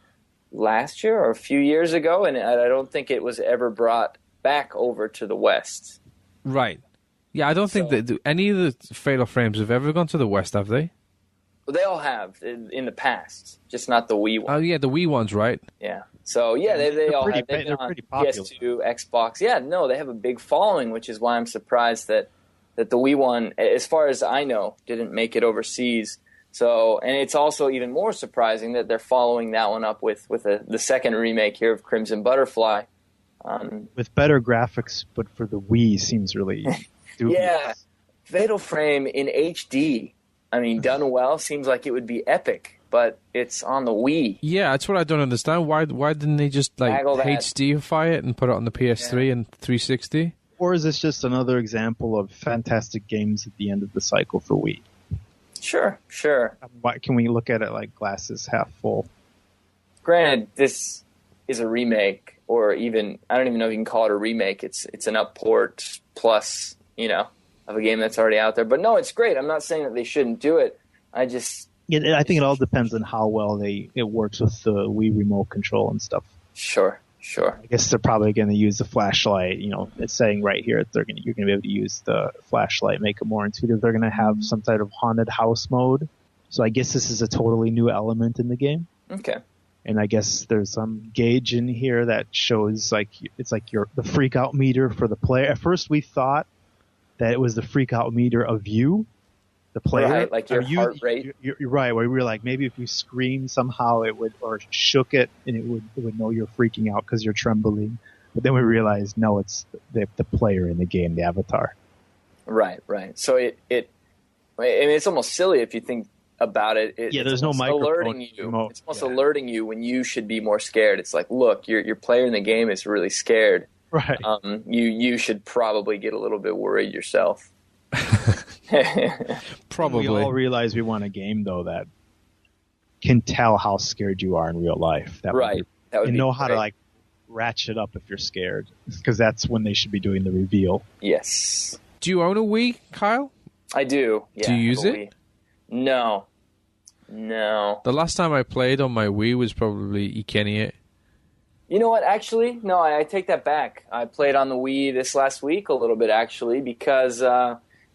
last year or a few years ago, and I don't think it was ever brought back over to the West. Right. Yeah, I don't think that any of the Fatal Frames have ever gone to the West, have they? They all have in the past, just not the Wii one. Oh, yeah, the Wii ones, right? Yeah. So, yeah, they all have. They're pretty popular. PS2, Xbox. Yeah, no, they have a big following, which is why I'm surprised that the Wii one, as far as I know, didn't make it overseas. So, and it's also even more surprising that they're following that one up with the second remake here of Crimson Butterfly. With better graphics, but for the Wii seems really dubious. Yeah, Fatal Frame in HD. I mean, done well, seems like it would be epic, but it's on the Wii. Yeah, that's what I don't understand. Why didn't they just HDify it and put it on the PS3 and 360? Or is this just another example of fantastic games at the end of the cycle for Wii? Sure. Why can we look at it like glasses half full? Granted, this is a remake, or even, I don't even know if you can call it a remake. It's an up-port plus, of a game that's already out there. But no, it's great. I'm not saying that they shouldn't do it. I think it all depends on how well it works with the Wii remote control and stuff. Sure. I guess they're probably going to use the flashlight. It's saying right here you're going to be able to use the flashlight, make it more intuitive. They're going to have some type of haunted house mode. So I guess this is a totally new element in the game. Okay. And I guess there's some gauge in here that shows it's like the freak out meter for the player. At first we thought that it was the freak out meter of you, the player. Right, like your heart rate. You're right, where we were like, maybe if you screamed somehow it would, or shook it, and it would know you're freaking out because you're trembling. But then we realized, no, it's the player in the game, the avatar. Right. So it's almost silly if you think about it. There's no microphone. Alerting you. It's almost alerting you when you should be more scared. It's like, look, your player in the game is really scared. Right. You should probably get a little bit worried yourself. Probably. We all realize we want a game though that can tell how scared you are in real life. That would know how to ratchet up if you're scared, because that's when they should be doing the reveal. Yes. Do you own a Wii, Kyle? I do. Yeah, do you use it? Wii. No. The last time I played on my Wii was probably Ikenie. You know what? Actually, no, I take that back. I played on the Wii this last week a little bit, actually, because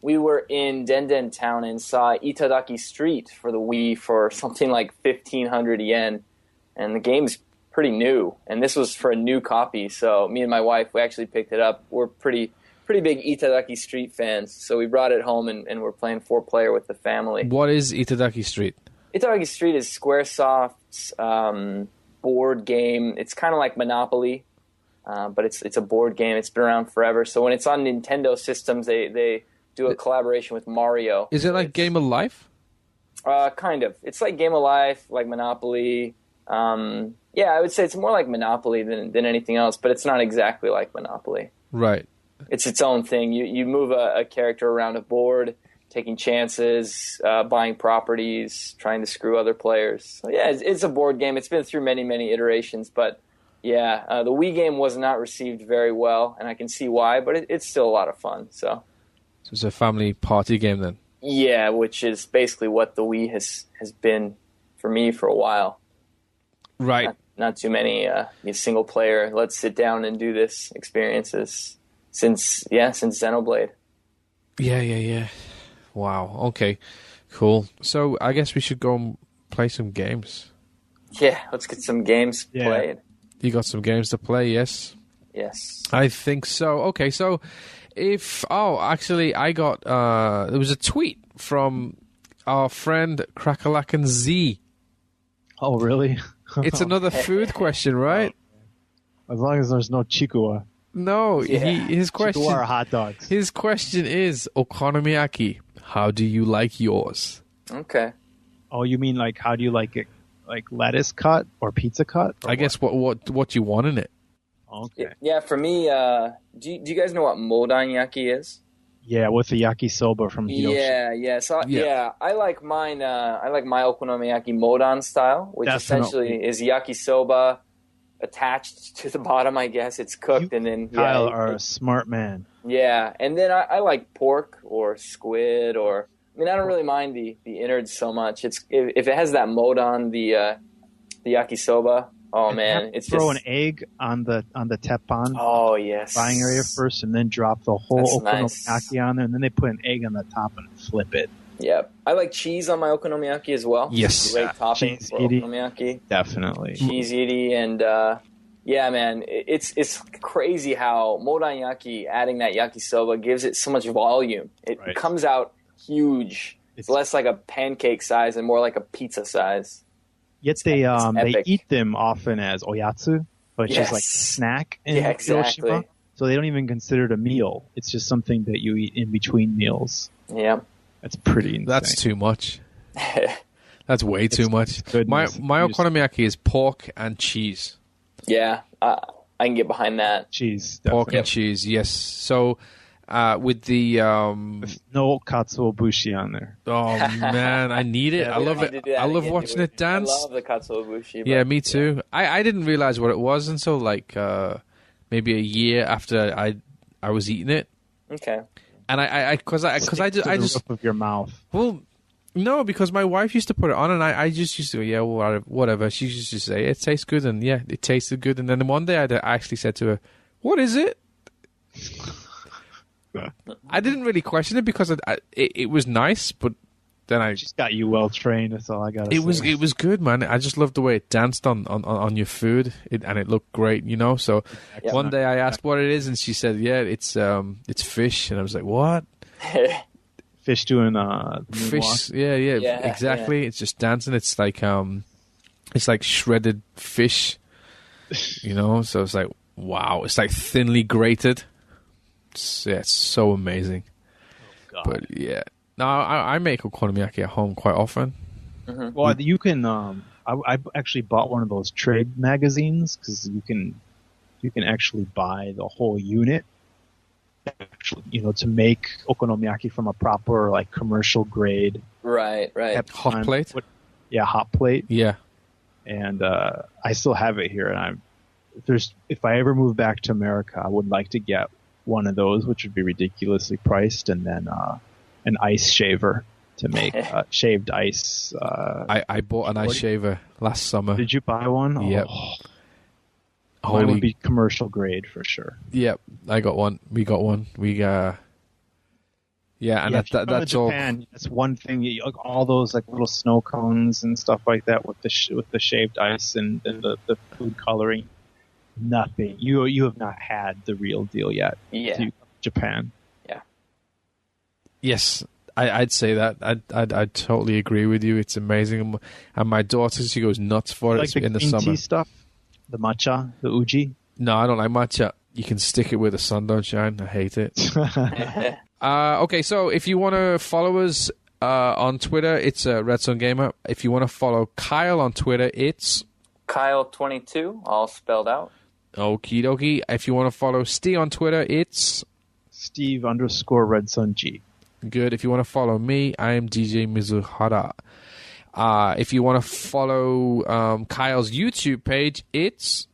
we were in Denden Town and saw Itadaki Street for the Wii for something like 1,500 yen. And the game's pretty new. And this was for a new copy. So me and my wife, we actually picked it up. We're pretty big Itadaki Street fans. So we brought it home and we're playing 4-player with the family. What is Itadaki Street? Itadaki Street is Squaresoft's board game. It's kind of like Monopoly, but it's a board game. It's been around forever. So when it's on Nintendo systems, they do a collaboration with Mario. Is it like Game of Life? Kind of. It's like Game of Life, like Monopoly. Yeah, I would say it's more like Monopoly than anything else, but it's not exactly like Monopoly. Right. It's its own thing. You move a character around a board, taking chances, buying properties, trying to screw other players. So yeah, it's a board game. It's been through many, many iterations, but yeah, the Wii game was not received very well, and I can see why, but it's still a lot of fun. So it's a family party game then? Yeah, which is basically what the Wii has been for me for a while. Right. Not too many single player, let's sit down and do this experiences since Xenoblade. Yeah. Wow. Okay. Cool. So I guess we should go and play some games. Yeah, let's get some games played. You got some games to play, yes? Yes. I think so. Okay, so I got there was a tweet from our friend Crackalakan Z. Oh, really? It's another food question, right? As long as there's no chikuwa. No, his question. Chikuwa are hot dogs. His question is okonomiyaki. How do you like yours? Okay. Oh, you mean like how do you like it? Like lettuce cut or pizza cut? Or I guess what you want in it. Okay. Yeah, for me, do you guys know what modanyaki is? Yeah, with the yakisoba from Hiroshima. Yeah. So I like mine. I like my okonomiyaki modan style, which essentially is yakisoba attached to the bottom. I guess it's cooked and then. Kyle are a smart man. Yeah, and then I like pork or squid or. I mean, I don't really mind the innards so much. It's if it has that modan, the yakisoba. Oh man, it's throw an egg on the teppan. Oh yes, frying area first, and then drop the whole okonomiyaki on there, and then they put an egg on the top and flip it. Yep, I like cheese on my okonomiyaki as well. Yes, great topping for okonomiyaki. Definitely cheese iri, and yeah, man, it's crazy how modanyaki adding that yakisoba gives it so much volume. It comes out huge. It's less like a pancake size and more like a pizza size. Yet they eat them often as oyatsu, which is like a snack in Hiroshima. So they don't even consider it a meal. It's just something that you eat in between meals. Yeah. That's pretty insane. That's too much. That's way too much. My okonomiyaki is pork and cheese. Yeah, I can get behind that. Cheese. Pork and cheese, yes. So with the no katsuobushi on there. Oh man, I need it. I love it. I love watching it dance. I love the katsuobushi. Yeah, me too. I didn't realize what it was until like maybe a year after I was eating it. Okay. And I just roof of your mouth. Well, no, because my wife used to put it on, and I just used to whatever. She used to say it tastes good, and yeah, it tasted good. And then one day I actually said to her, "What is it?" I didn't really question it because it was nice, but then I just got you well trained. That's all I got. It was good, man. I just loved the way it danced on your food, and it looked great, you know. So one day I asked what it is, and she said, "Yeah, it's fish," and I was like, "What?" Fish doing fish? Yeah, exactly. Yeah. It's just dancing. It's like shredded fish, you know. So it's like wow. It's like thinly grated. It's so amazing. Oh, God. But yeah, no, I make okonomiyaki at home quite often. Mm-hmm. Well, you can. I actually bought one of those trade magazines because you can actually buy the whole unit. Actually, to make okonomiyaki from a proper like commercial grade. Right. Hot plate. Hot plate. Yeah. And I still have it here, and if I ever move back to America, I would like to get one of those, which would be ridiculously priced, and then an ice shaver to make shaved ice. I bought an ice shaver last summer. Did you buy one? Yep. Mine would be commercial grade for sure. Yep, I got one. We got one. And that's Japan, all. That's one thing. All those like little snow cones and stuff like that with the shaved ice and the food coloring. Nothing. You have not had the real deal yet. Yeah. Japan. Yeah. Yes, I'd say that. I'd totally agree with you. It's amazing, and my daughter, she goes nuts for it in the summer. Tea stuff, the matcha, the uji. No, I don't like matcha. You can stick it where the sun don't shine. I hate it. Okay, so if you want to follow us on Twitter, it's RedSunGamer. If you want to follow Kyle on Twitter, it's Kyle22, all spelled out. Okie dokie. If you want to follow Steve on Twitter, it's Steve_RedSunG. Good. If you want to follow me, I am DJmizuhara. If you want to follow Kyle's YouTube page, it's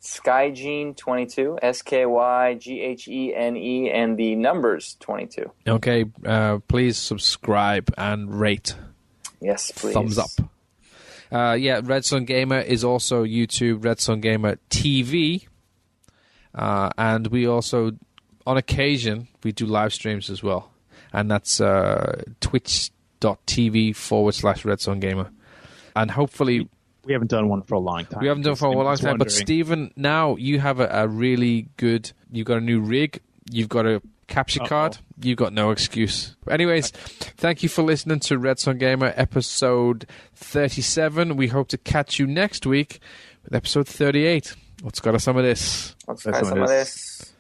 Skygene22, SKYGHENE, and the numbers 22. Okay. Please subscribe and rate. Yes, please. Thumbs up. RedSunGamer is also YouTube, RedSunGamerTV. And we also, on occasion, we do live streams as well. And that's twitch.tv/RedSunGamer. And hopefully... We haven't done one for a long time. We haven't done for a long time. But Stephen, now you have a really good... You've got a new rig. You've got a capture card. You've got no excuse. Anyways, thank you for listening to RedSunGamer episode 37. We hope to catch you next week with episode 38. Let's go to some of this. Let's go to some of this.